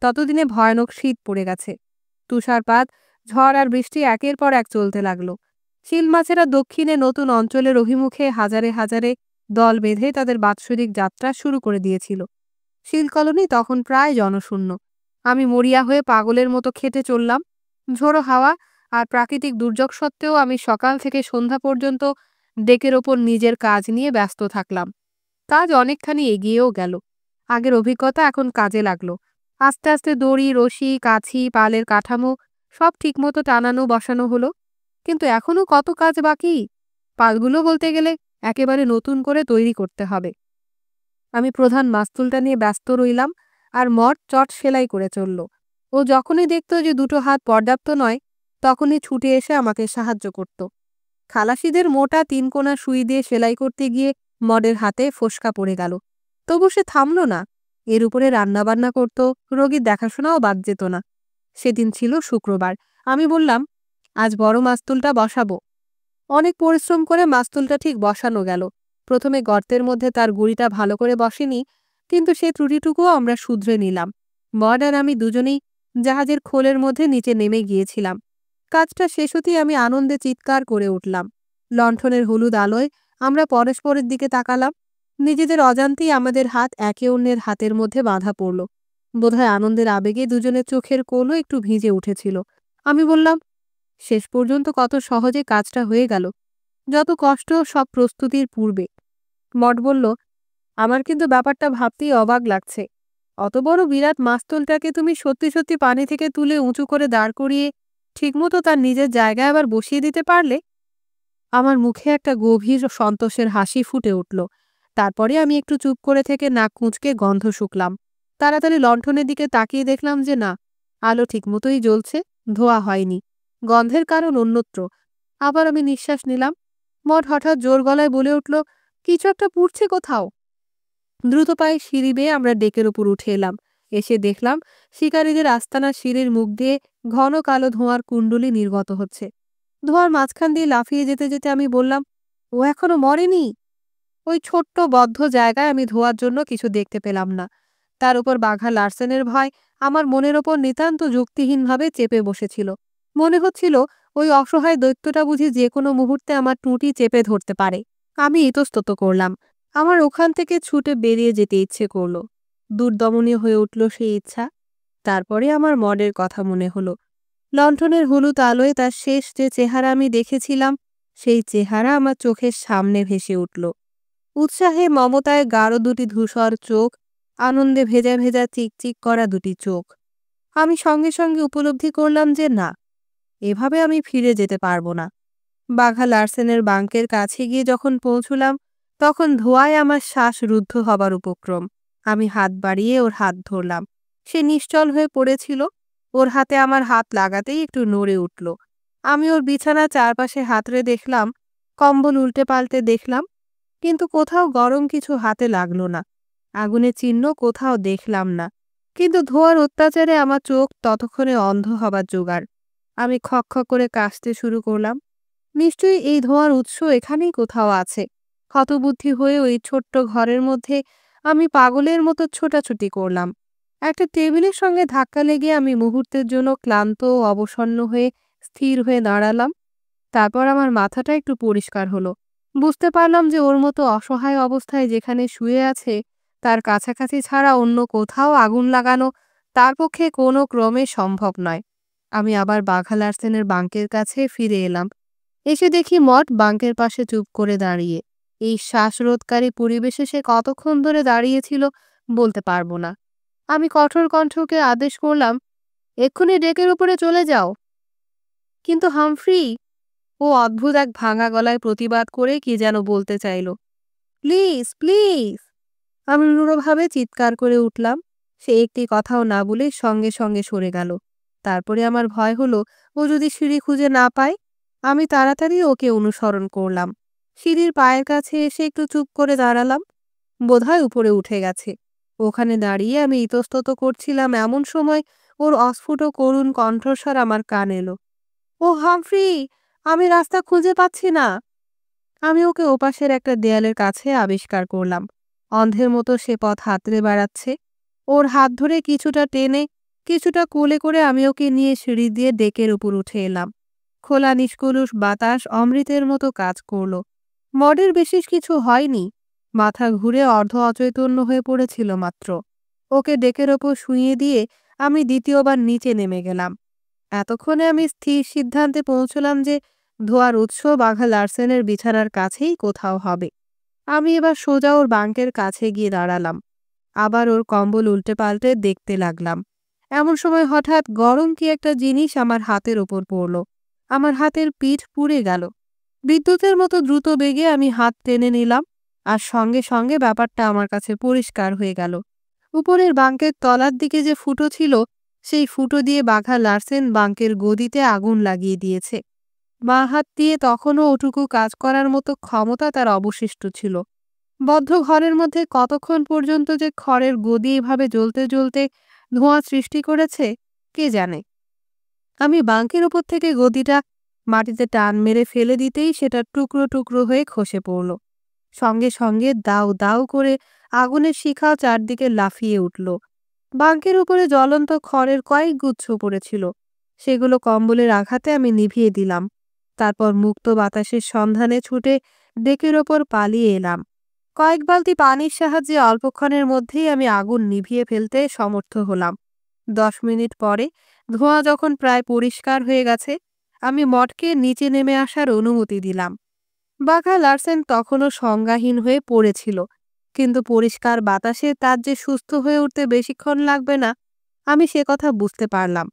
ততদিনে ভয়ানক শীত পড়ে গেছে। তুষারপাত, ঝড় আর বৃষ্টি একের পর এক চলতে লাগলো। শিলমাছেরা দক্ষিণে নতুন অঞ্চলের অভিমুখে হাজারে হাজারে দল বেঁধে তাদের বাৎসরিক যাত্রা শুরু করে দিয়েছিল। শিলকলোনি তখন প্রায় জনশূন্য। আমি মরিয়া হয়ে পাগলের মতো খেটে চললাম। ঝোড়ো হাওয়া আর প্রাকৃতিক দুর্যোগ সত্ত্বেও আমি সকাল থেকে সন্ধ্যা পর্যন্ত ডেকের ওপর নিজের কাজ নিয়ে ব্যস্ত থাকলাম। কাজ অনেকখানি এগিয়েও গেল। আগের অভিজ্ঞতা এখন কাজে লাগলো। আস্তে আস্তে দড়ি, রশি, কাছি, পালের কাঠামো সব ঠিকমতো টানানো বসানো হলো। কিন্তু এখনও কত কাজ বাকি। পালগুলো বলতে গেলে একেবারে নতুন করে তৈরি করতে হবে। আমি প্রধান মাস্তুলটা নিয়ে ব্যস্ত রইলাম, আর মঠ চট সেলাই করে চলল। ও যখনই দেখত যে দুটো হাত পর্যাপ্ত নয়, তখনই ছুটে এসে আমাকে সাহায্য করত। খালাসিদের মোটা 3 কোণা সুই দিয়ে সেলাই করতে গিয়ে মডের হাতে ফোসকা পড়ে গেল। তবু সে থামল না। এর উপরে রান্নাবান্না করত, রোগীর দেখাশোনাও বাদ যেত না। সেদিন ছিল শুক্রবার। আমি বললাম, আজ বড় মাস্তুলটা বসাবো। অনেক পরিশ্রম করে মাস্তুলটা ঠিক বসানো গেল। প্রথমে গর্তের মধ্যে তার গুঁড়িটা ভালো করে বসেনি, কিন্তু সেই ত্রুটিটুকুও আমরা শুধরে নিলাম। মড আর আমি দুজনেই জাহাজের খোলের মধ্যে নিচে নেমে গিয়েছিলাম। কাজটা শেষ হতেই আমি আনন্দে চিৎকার করে উঠলাম। লণ্ঠনের হলুদ আলোয় আমরা পরস্পরের দিকে তাকালাম। নিজেদের অজান্তেই আমাদের হাত একে অন্যের হাতের মধ্যে বাঁধা পড়ল। বোধহয় আনন্দের আবেগে দুজনের চোখের কোণও একটু ভিজে উঠেছিল। আমি বললাম, শেষ পর্যন্ত কত সহজে কাজটা হয়ে গেল। যত কষ্ট সব প্রস্তুতির পূর্বে। মঠ বলল, আমার কিন্তু ব্যাপারটা ভাবতেই অবাক লাগছে। অত বড় বিরাট মাস্তুলটাকে তুমি সত্যি সত্যি পানি থেকে তুলে উঁচু করে দাঁড় করিয়ে ঠিকমতো তার নিজের জায়গায় আবার বসিয়ে দিতে পারলে। আমার মুখে একটা গভীর সন্তোষের হাসি ফুটে উঠল। তারপরে আমি একটু চুপ করে থেকে নাক কুঁচকে গন্ধ শুকলাম। তাড়াতাড়ি লণ্ঠনের দিকে তাকিয়ে দেখলাম যে না, আলো ঠিকমতোই জ্বলছে, ধোয়া হয়নি। গন্ধের কারণ অন্যত্র। আবার আমি নিঃশ্বাস নিলাম। মঠ হঠাৎ জোর গলায় বলে উঠল, কিছু একটা পুড়ছে কোথাও। দ্রুত পায়ে সিঁড়ি বেয়ে আমরা ডেকের উপর উঠে এলাম। এসে দেখলাম শিকারীদের আস্তানার সিঁড়ির মুখ দিয়ে ঘন কালো ধোঁয়ার কুণ্ডলি নির্গত হচ্ছে। ধোঁয়ার মাঝখান দিয়ে লাফিয়ে যেতে যেতে আমি বললাম, ও এখনো মরেনি। ওই ছোট্ট বদ্ধ জায়গায় আমি ধোঁয়ার জন্য কিছু দেখতে পেলাম না। তার উপর বাঘা লার্সেনের ভয় আমার মনের ওপর নিতান্ত যুক্তিহীনভাবে চেপে বসেছিল। মনে হচ্ছিল ওই অসহায় দৈত্যটা বুঝি যে কোনো মুহূর্তে আমার টুঁটি চেপে ধরতে পারে। আমি ইতস্তত করলাম। আমার ওখান থেকে ছুটে বেরিয়ে যেতে ইচ্ছে করল। দুর্দমনীয় হয়ে উঠল সেই ইচ্ছা। তারপরে আমার মডের কথা মনে হলো। লণ্ঠনের হলুদ আলোয় তার শেষ যে চেহারা আমি দেখেছিলাম, সেই চেহারা আমার চোখের সামনে ভেসে উঠল। উৎসাহে মমতায় গাঢ় দুটি ধূসর চোখ, আনন্দে ভেজা ভেজা চিকচিক করা দুটি চোখ। আমি সঙ্গে সঙ্গে উপলব্ধি করলাম যে না, এভাবে আমি ফিরে যেতে পারবো না। বাঘা লার্সেনের বাঙ্কের কাছে গিয়ে যখন পৌঁছলাম, তখন ধোঁয়ায় আমার শ্বাস রুদ্ধ হবার উপক্রম। আমি হাত বাড়িয়ে ওর হাত ধরলাম। সে নিশ্চল হয়ে পড়েছিল। ওর হাতে আমার হাত লাগাতেই একটু নড়ে উঠল। আমি ওর বিছানার চারপাশে হাতড়ে দেখলাম, কম্বল উল্টে পাল্টে দেখলাম, কিন্তু কোথাও গরম কিছু হাতে লাগলো না। আগুনের চিহ্ন কোথাও দেখলাম না। কিন্তু ধোঁয়ার অত্যাচারে আমার চোখ ততক্ষণে অন্ধ হবার জোগাড়। আমি খক খক করে কাশতে শুরু করলাম। নিশ্চয়ই এই ধোঁয়ার উৎস এখানেই কোথাও আছে। হতবুদ্ধি হয়ে ওই ছোট্ট ঘরের মধ্যে আমি পাগলের মতো ছোটাছুটি করলাম। একটা টেবিলের সঙ্গে ধাক্কা লেগে আমি মুহূর্তের জন্য ক্লান্ত ও অবসন্ন হয়ে স্থির হয়ে দাঁড়ালাম। তারপর আমার মাথাটা একটু পরিষ্কার হলো। বুঝতে পারলাম যে ওর মতো অসহায় অবস্থায় যেখানে শুয়ে আছে, তার কাছাকাছি ছাড়া অন্য কোথাও আগুন লাগানো তার পক্ষে কোনো ক্রমে সম্ভব নয়। আমি আবার বাঘা লার্সেনের বাঙ্কের কাছে ফিরে এলাম। এসে দেখি মঠ বাঙ্কের পাশে চুপ করে দাঁড়িয়ে। এই শ্বাসরোধকারী পরিবেশে সে কতক্ষণ ধরে দাঁড়িয়েছিল বলতে পারবো না। আমি কঠোর কণ্ঠকে আদেশ করলাম, এক্ষুনি ডেকের উপরে চলে যাও। কিন্তু হামফ্রি, ও অদ্ভুত এক ভাঙা গলায় প্রতিবাদ করে কি যেন বলতে চাইল। প্লিজ প্লিজ, আমি রূঢ়ভাবে চিৎকার করে উঠলাম। সে একটি কথাও না বলে সঙ্গে সঙ্গে সরে গেল। তারপরে আমার ভয় হলো, ও যদি সিঁড়ি খুঁজে না পায়। আমি তাড়াতাড়ি ওকে অনুসরণ করলাম। সিঁড়ির পায়ের কাছে এসে একটু চুপ করে দাঁড়ালাম। বোধহয় উপরে উঠে গেছে। ওখানে দাঁড়িয়ে আমি ইতস্তত করছিলাম, এমন সময় ওর অস্ফুট করুণ কণ্ঠস্বর আমার কান এলো। ও হামফ্রি, আমি রাস্তা খুঁজে পাচ্ছি না। আমি ওকে ওপাশের একটা দেয়ালের কাছে আবিষ্কার করলাম। অন্ধের মতো সে পথ হাতড়ে বেড়াচ্ছে। ওর হাত ধরে কিছুটা টেনে, কিছুটা কোলে করে আমি ওকে নিয়ে সিঁড়ি দিয়ে ডেকের উপর উঠে এলাম। খোলা নিষ্কলুষ বাতাস অমৃতের মতো কাজ করল। মডের বিশেষ কিছু হয়নি। মাথা ঘুরে অর্ধ অচৈতন্য হয়ে পড়েছিল মাত্র। ওকে ডেকের ওপর শুইয়ে দিয়ে আমি দ্বিতীয়বার নিচে নেমে গেলাম। এতক্ষণে আমি স্থির সিদ্ধান্তে পৌঁছলাম যে ধোঁয়ার উৎস বাঘা লার্সেনের বিছানার কাছেই কোথাও হবে। আমি এবার সোজা ওর বাঙ্কের কাছে গিয়ে দাঁড়ালাম। আবার ওর কম্বল উল্টে পাল্টে দেখতে লাগলাম। এমন সময় হঠাৎ গরম কি একটা জিনিস আমার হাতের ওপর পড়ল। আমার হাতের পিঠ পুড়ে গেল। বিদ্যুতের মতো দ্রুত বেগে আমি হাত টেনে নিলাম, আর সঙ্গে সঙ্গে ব্যাপারটা আমার কাছে পরিষ্কার হয়ে গেল। উপরের বাঙ্কের তলার দিকে যে ফুটো ছিল, সেই ফুটো দিয়ে বাঘা লার্সেন বাঙ্কের গদিতে আগুন লাগিয়ে দিয়েছে। বাঁ হাত দিয়ে তখনও ওটুকু কাজ করার মতো ক্ষমতা তার অবশিষ্ট ছিল। বদ্ধ ঘরের মধ্যে কতক্ষণ পর্যন্ত যে খড়ের গদি এভাবে জ্বলতে জ্বলতে ধোঁয়া সৃষ্টি করেছে কে জানে। আমি বাঙ্কের উপর থেকে গদিটা মাটিতে টান মেরে ফেলে দিতেই সেটা টুকরো টুকরো হয়ে খসে পড়ল। সঙ্গে সঙ্গে দাউ দাউ করে আগুনের শিখা চারদিকে লাফিয়ে উঠল। বাঙ্কের উপরে জ্বলন্ত খড়ের কয়েক গুচ্ছ পড়েছিল। সেগুলো কম্বলের আঘাতে আমি নিভিয়ে দিলাম। তারপর মুক্ত বাতাসের সন্ধানে ছুটে ডেকের ওপর পালিয়ে এলাম। কয়েক বালতি পানির সাহায্যে অল্পক্ষণের মধ্যেই আমি আগুন নিভিয়ে ফেলতে সমর্থ হলাম। 10 মিনিট পরে ধোঁয়া যখন প্রায় পরিষ্কার হয়ে গেছে, আমি মঠকে নিচে নেমে আসার অনুমতি দিলাম। বাঘা লার্সেন তখনও সংজ্ঞাহীন হয়ে পড়েছিল, কিন্তু পরিষ্কার বাতাসে তার যে সুস্থ হয়ে উঠতে বেশিক্ষণ লাগবে না, আমি সে কথা বুঝতে পারলাম।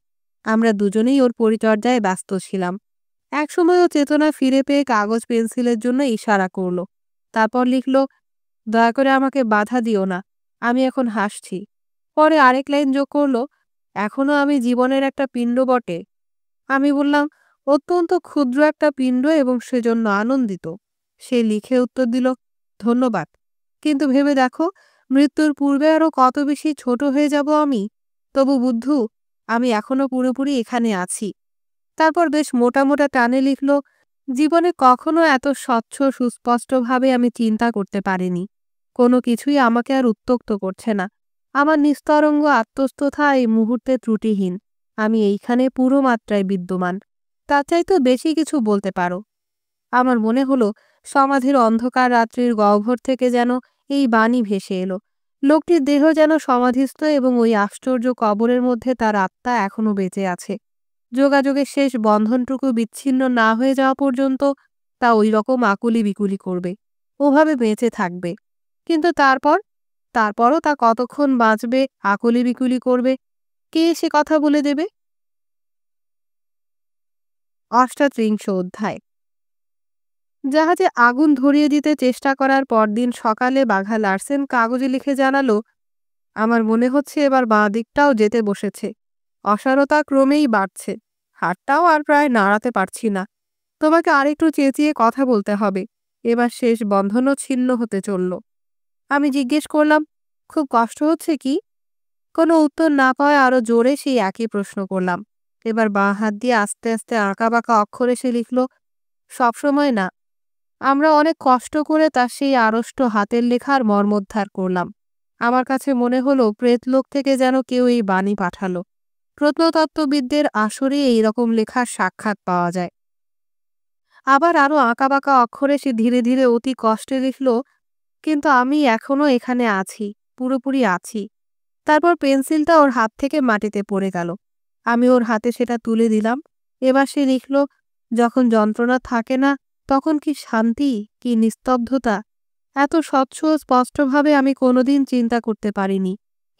আমরা দুজনেই ওর পরিচর্যায় ব্যস্ত ছিলাম। একসময় ও চেতনা ফিরে পেয়ে কাগজ পেন্সিলের জন্য ইশারা করল। তারপর লিখল, দয়া করে আমাকে বাধা দিও না, আমি এখন হাসছি। পরে আরেক লাইন যোগ করল, এখনো আমি জীবনের একটা পিণ্ড বটে। আমি বললাম, অত্যন্ত ক্ষুদ্র একটা পিণ্ড এবং সেজন্য আনন্দিত। সে লিখে উত্তর দিল, ধন্যবাদ, কিন্তু ভেবে দেখো, মৃত্যুর পূর্বে আরও কত বেশি ছোট হয়ে যাব আমি। তবু বুদ্ধু, আমি এখনো পুরোপুরি এখানে আছি। তারপর বেশ মোটা মোটা টানে লিখল, জীবনে কখনো এত স্বচ্ছ সুস্পষ্টভাবে আমি চিন্তা করতে পারিনি। কোনো কিছুই আমাকে আর উত্ত্যক্ত করছে না। আমার নিস্তরঙ্গ আত্মস্থতা এই মুহূর্তে ত্রুটিহীন। আমি এইখানে পুরো মাত্রায় বিদ্যমান। তার চাইতেও বেশি কিছু বলতে পারো। আমার মনে হলো সমাধির অন্ধকার রাত্রির গহ্বর থেকে যেন এই বাণী ভেসে এলো। লোকটির দেহ যেন সমাধিস্থ এবং ওই আশ্চর্য কবরের মধ্যে তার আত্মা এখনো বেঁচে আছে। যোগাযোগের শেষ বন্ধনটুকু বিচ্ছিন্ন না হয়ে যাওয়া পর্যন্ত তা ওই রকম আকুলি বিকুলি করবে, ওভাবে বেঁচে থাকবে। কিন্তু তারপরও তা কতক্ষণ বাঁচবে, আকুলি বিকুলি করবে, কে সে কথা বলে দেবে? ৩৮ অধ্যায়। জাহাজে আগুন ধরিয়ে দিতে চেষ্টা করার পরদিন সকালে বাঘা লার্সেন কাগজে লিখে জানালো, আমার মনে হচ্ছে এবার বাঁ দিকটাও যেতে বসেছে। অসারতা ক্রমেই বাড়ছে। হাতটাও আর প্রায় নাড়াতে পারছি না। তোমাকে আরেকটু চেঁচিয়ে কথা বলতে হবে। এবার শেষ বন্ধনও ছিন্ন হতে চলল। আমি জিজ্ঞেস করলাম, খুব কষ্ট হচ্ছে কি? কোনো উত্তর না পাওয়ায় আরো জোরে সেই একই প্রশ্ন করলাম। এবার বাঁ হাত দিয়ে আস্তে আস্তে আঁকাবাঁকা অক্ষরে সে লিখল, সবসময় না। আমরা অনেক কষ্ট করে তার সেই আড়ষ্ট হাতের লেখার মর্মোদ্ধার করলাম। আমার কাছে মনে হলো প্রেতলোক থেকে যেন কেউ এই বাণী পাঠালো। প্রত্নতত্ত্ববিদদের আসরে এইরকম লেখার সাক্ষাৎ পাওয়া যায়। আবার আরো আঁকাবাঁকা অক্ষরে সে ধীরে ধীরে অতি কষ্টে লিখল, কিন্তু আমি এখনো এখানে আছি, পুরোপুরি আছি। তারপর পেন্সিলটা ওর হাত থেকে মাটিতে পড়ে গেল। আমি ওর হাতে সেটা তুলে দিলাম। এবার সে লিখল, যখন যন্ত্রণা থাকে না তখন কি শান্তি, কি নিস্তব্ধতা! এত স্বচ্ছ ও স্পষ্টভাবে আমি কোনোদিন চিন্তা করতে পারিনি।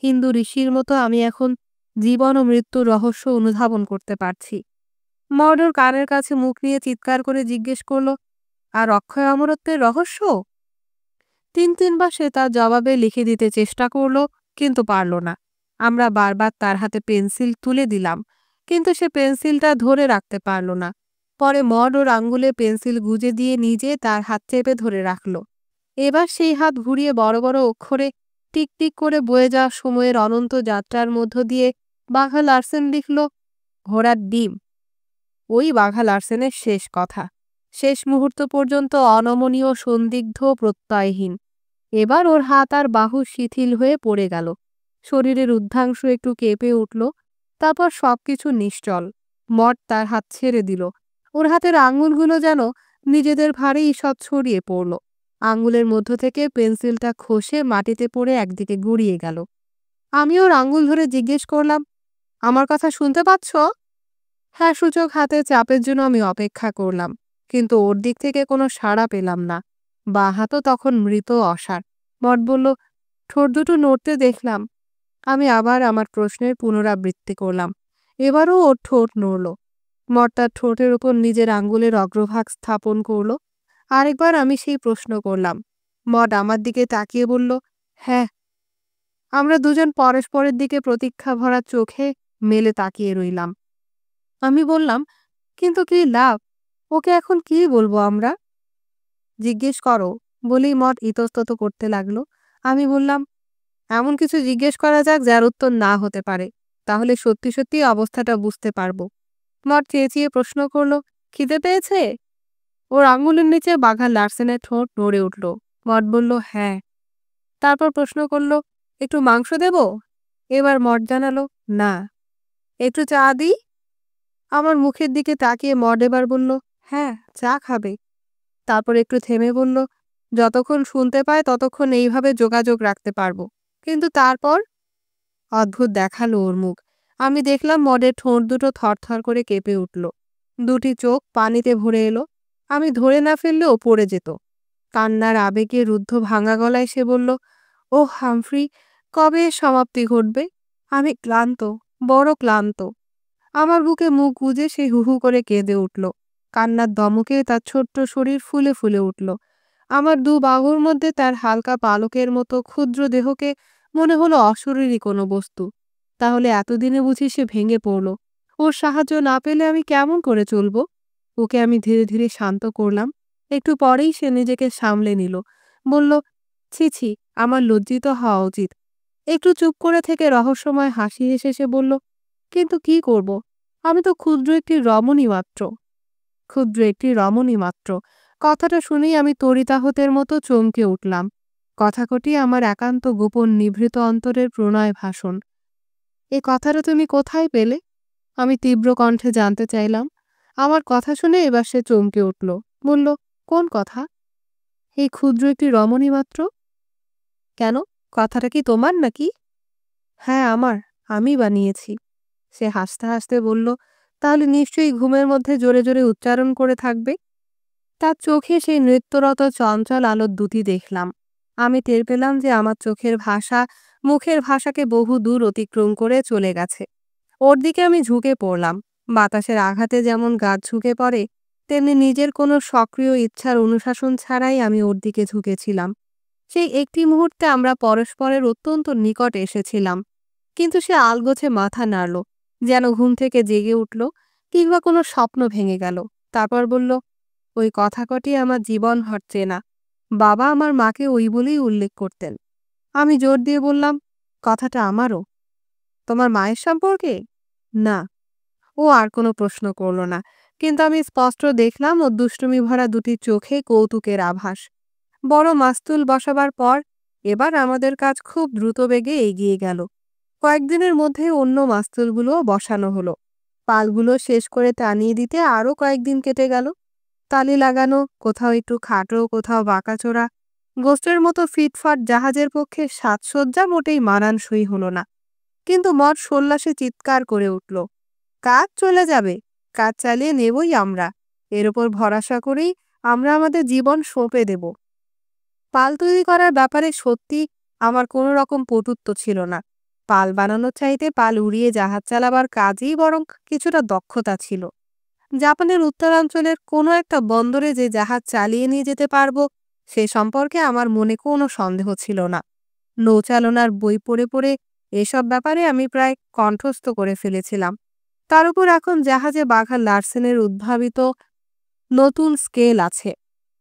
হিন্দু ঋষির মতো আমি এখন জীবন ও মৃত্যুর রহস্য অনুধাবন করতে পারছি। মর্ডর কানের কাছে মুখ নিয়ে চিৎকার করে জিজ্ঞেস করল, আর অক্ষয় অমরত্বের রহস্য? তিনবার সে তার জবাবে লিখে দিতে চেষ্টা করল, কিন্তু পারল না। আমরা বারবার তার হাতে পেন্সিল তুলে দিলাম, কিন্তু সে পেন্সিলটা ধরে রাখতে পারল না। পরে মড ওর আঙ্গুলে পেন্সিল গুজে দিয়ে নিজে তার হাত চেপে ধরে রাখল। এবার সেই হাত ঘুরিয়ে বড় বড় অক্ষরে টিকটিক করে বয়ে যাওয়া সময়ের অনন্ত যাত্রার মধ্য দিয়ে বাঘা লার্সেন লিখল, ঘোড়ার ডিম। ওই বাঘা লার্সেনের শেষ কথা, শেষ মুহূর্ত পর্যন্ত অনমনীয়, সন্দিগ্ধ, প্রত্যয়হীন। এবার ওর হাত আর বাহু শিথিল হয়ে পড়ে গেল। শরীরের ঊর্ধ্বাংশ একটু কেঁপে উঠল। তারপর সবকিছু নিশ্চল। মড তার হাত ছেড়ে দিল। ওর হাতের আঙুলগুলো যেন নিজেদের ভারে ঈষৎ ছড়িয়ে পড়ল। আঙুলের মধ্য থেকে পেন্সিলটা খসে মাটিতে পড়ে একদিকে গড়িয়ে গেল। আমি ওর আঙুল ধরে জিজ্ঞেস করলাম, আমার কথা শুনতে পাচ্ছ? হ্যাঁ সূচক হাতে চাপের জন্য আমি অপেক্ষা করলাম, কিন্তু ওর দিক থেকে কোনো সাড়া পেলাম না। বাঁ হাতও তখন মৃত অসাড়। মঠ বলল, ঠোঁট দুটো নড়তে দেখলাম। আমি আবার আমার প্রশ্নের পুনরাবৃত্তি করলাম। এবারও ওর ঠোঁট নড়ল। মঠ তার ঠোঁটের উপর নিজের আঙ্গুলের অগ্রভাগ স্থাপন করল। আরেকবার আমি সেই প্রশ্ন করলাম। মঠ আমার দিকে তাকিয়ে বলল, হ্যাঁ। আমরা দুজন পরস্পরের দিকে প্রতীক্ষা ভরা চোখে মেলে তাকিয়ে রইলাম। আমি বললাম, কিন্তু কি লাভ? ওকে এখন কি বলবো আমরা? জিজ্ঞেস করো বলেই মঠ ইতস্তত করতে লাগলো। আমি বললাম, এমন কিছু জিজ্ঞেস করা যাক যার উত্তর না হতে পারে, তাহলে সত্যি সত্যি অবস্থাটা বুঝতে পারবো। মঠ চেঁচিয়ে প্রশ্ন করলো, খিদে পেয়েছে? ওর আঙুলের নিচে বাঘা লার্সেনের ঠোঁট নড়ে উঠল। মঠ বলল, হ্যাঁ। তারপর প্রশ্ন করলো, একটু মাংস দেব? এবার মঠ জানালো, না। একটু চা দিই? আমার মুখের দিকে তাকিয়ে মড এবার বলল, হ্যাঁ, চা খাবে। তারপর একটু থেমে বলল, যতক্ষণ শুনতে পায় ততক্ষণ এইভাবে যোগাযোগ রাখতে পারবো, কিন্তু তারপর? অদ্ভুত দেখালো ওর মুখ। আমি দেখলাম মডের ঠোঁট দুটো থরথর করে কেঁপে উঠল। দুটি চোখ পানিতে ভরে এলো। আমি ধরে না ফেললেও পড়ে যেত। কান্নার আবেগে রুদ্ধ ভাঙা গলায় সে বলল, ও হামফ্রি, কবে এর সমাপ্তি ঘটবে? আমি ক্লান্ত, বড় ক্লান্ত। আমার বুকে মুখ গুজে সে হু হু করে কেঁদে উঠল। কান্নার দমকে তার ছোট্ট শরীর ফুলে ফুলে উঠল। আমার দু বাহুর মধ্যে তার হালকা পালকের মতো ক্ষুদ্র দেহকে মনে হলো অশরীরী কোনো বস্তু। তাহলে এতদিনে বুঝি সে ভেঙে পড়ল। ওর সাহায্য না পেলে আমি কেমন করে চলব? ওকে আমি ধীরে ধীরে শান্ত করলাম। একটু পরেই সে নিজেকে সামলে নিল। বলল, ছি ছি, আমার লজ্জিত হওয়া উচিত। একটু চুপ করে থেকে রহস্যময় হাসি হেসে সে বলল, কিন্তু কি করব? আমি তো ক্ষুদ্র একটি রমণী মাত্র। ক্ষুদ্র একটি রমণী মাত্র। কথাটা শুনেই আমি তড়িতাহতের মতো চমকে উঠলাম। কথাকটি আমার একান্ত গোপন নিভৃত অন্তরের প্রণয় ভাষণ। এ কথাটা তুমি কোথায় পেলে? আমি তীব্র কণ্ঠে জানতে চাইলাম। আমার কথা শুনে এবার সে চমকে উঠল। বলল, কোন কথা? এই ক্ষুদ্র একটি রমণী মাত্র। কেন? কথাটা কি তোমার নাকি? হ্যাঁ, আমার। আমি বানিয়েছি। সে হাসতে হাসতে বলল, তাহলে নিশ্চয়ই ঘুমের মধ্যে জোরে জোরে উচ্চারণ করে থাকবে। তার চোখে সেই নৃত্যরত চঞ্চল আলোর দ্যুতি দেখলাম। আমি টের পেলাম যে আমার চোখের ভাষা মুখের ভাষাকে বহু দূর অতিক্রম করে চলে গেছে। ওর দিকে আমি ঝুঁকে পড়লাম। বাতাসের আঘাতে যেমন গাছ ঝুঁকে পড়ে, তেমনি নিজের কোনো সক্রিয় ইচ্ছার অনুশাসন ছাড়াই আমি ওর দিকে ঝুঁকেছিলাম। সেই একটি মুহূর্তে আমরা পরস্পরের অত্যন্ত নিকট এসেছিলাম, কিন্তু সে আলগোছে মাথা নাড়ল, যেন ঘুম থেকে জেগে উঠল কিংবা কোনো স্বপ্ন ভেঙে গেল। তারপর বলল, ওই কথা কটি আমার জীবনভর চেনা। বাবা আমার মাকে ওই বলেই উল্লেখ করতেন। আমি জোর দিয়ে বললাম, কথাটা আমারও। তোমার মায়ের সম্পর্কে? না। ও আর কোনো প্রশ্ন করল না, কিন্তু আমি স্পষ্ট দেখলাম ও দুষ্টুমি ভরা দুটি চোখে কৌতুকের আভাস। বড় মাস্তুল বসাবার পর এবার আমাদের কাজ খুব দ্রুত বেগে এগিয়ে গেল। কয়েকদিনের মধ্যে অন্য মাস্তুলগুলোও বসানো হলো। পালগুলো শেষ করে টানিয়ে দিতে আরও কয়েকদিন কেটে গেল। তালি লাগানো, কোথাও একটু খাটো, কোথাও বাঁকাচোরা। গোস্তের মতো ফিটফাট জাহাজের পক্ষে সাজসজ্জা মোটেই মানানসই হলো না। কিন্তু মঠ সোল্লাসে চিৎকার করে উঠল, কাজ চলে যাবে, কাজ চালিয়ে নেবই আমরা। এর ওপর ভরসা করেই আমরা আমাদের জীবন সঁপে দেব। পাল তৈরি করার ব্যাপারে সত্যি আমার কোনো রকম পটুত্ব ছিল না। পাল বানানোর চাইতে পাল উড়িয়ে জাহাজ চালাবার কাজেই বরং কিছুটা দক্ষতা ছিল। জাপানের উত্তরাঞ্চলের কোনো একটা বন্দরে যে জাহাজ চালিয়ে নিয়ে যেতে পারবো সে সম্পর্কে আমার মনে কোনো সন্দেহ ছিল না। নৌচালনার বই পড়ে পড়ে এসব ব্যাপারে আমি প্রায় কণ্ঠস্থ করে ফেলেছিলাম। তার উপর এখন জাহাজে বাঘা লার্সেনের উদ্ভাবিত নতুন স্কেল আছে,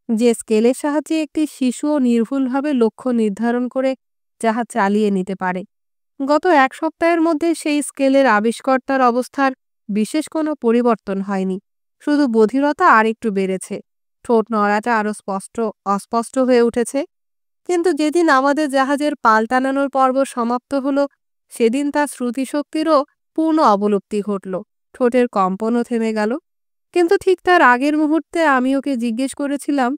যে স্কেলের সাহায্যে একটি শিশুও নির্ভুলভাবে লক্ষ্য নির্ধারণ করে জাহাজ চালিয়ে নিতে পারে। গত এক সপ্তাহের মধ্যে সেই স্কেলের আবিষ্কর্তার অবস্থার বিশেষ কোনো পরিবর্তন হয়নি, শুধু বধিরতা আর একটু বেড়েছে। ঠোঁট নড়াটা আরও অস্পষ্ট হয়ে উঠেছে। কিন্তু যেদিন আমাদের জাহাজের পাল টানানোর পর্ব সমাপ্ত হলো, সেদিন তার শ্রুতিশক্তিরও পূর্ণ অবলুপ্তি ঘটল। ঠোঁটের কম্পনও থেমে গেল। কিন্তু ঠিক তার আগের মুহূর্তে আমি ওকে জিজ্ঞেস করেছিলাম,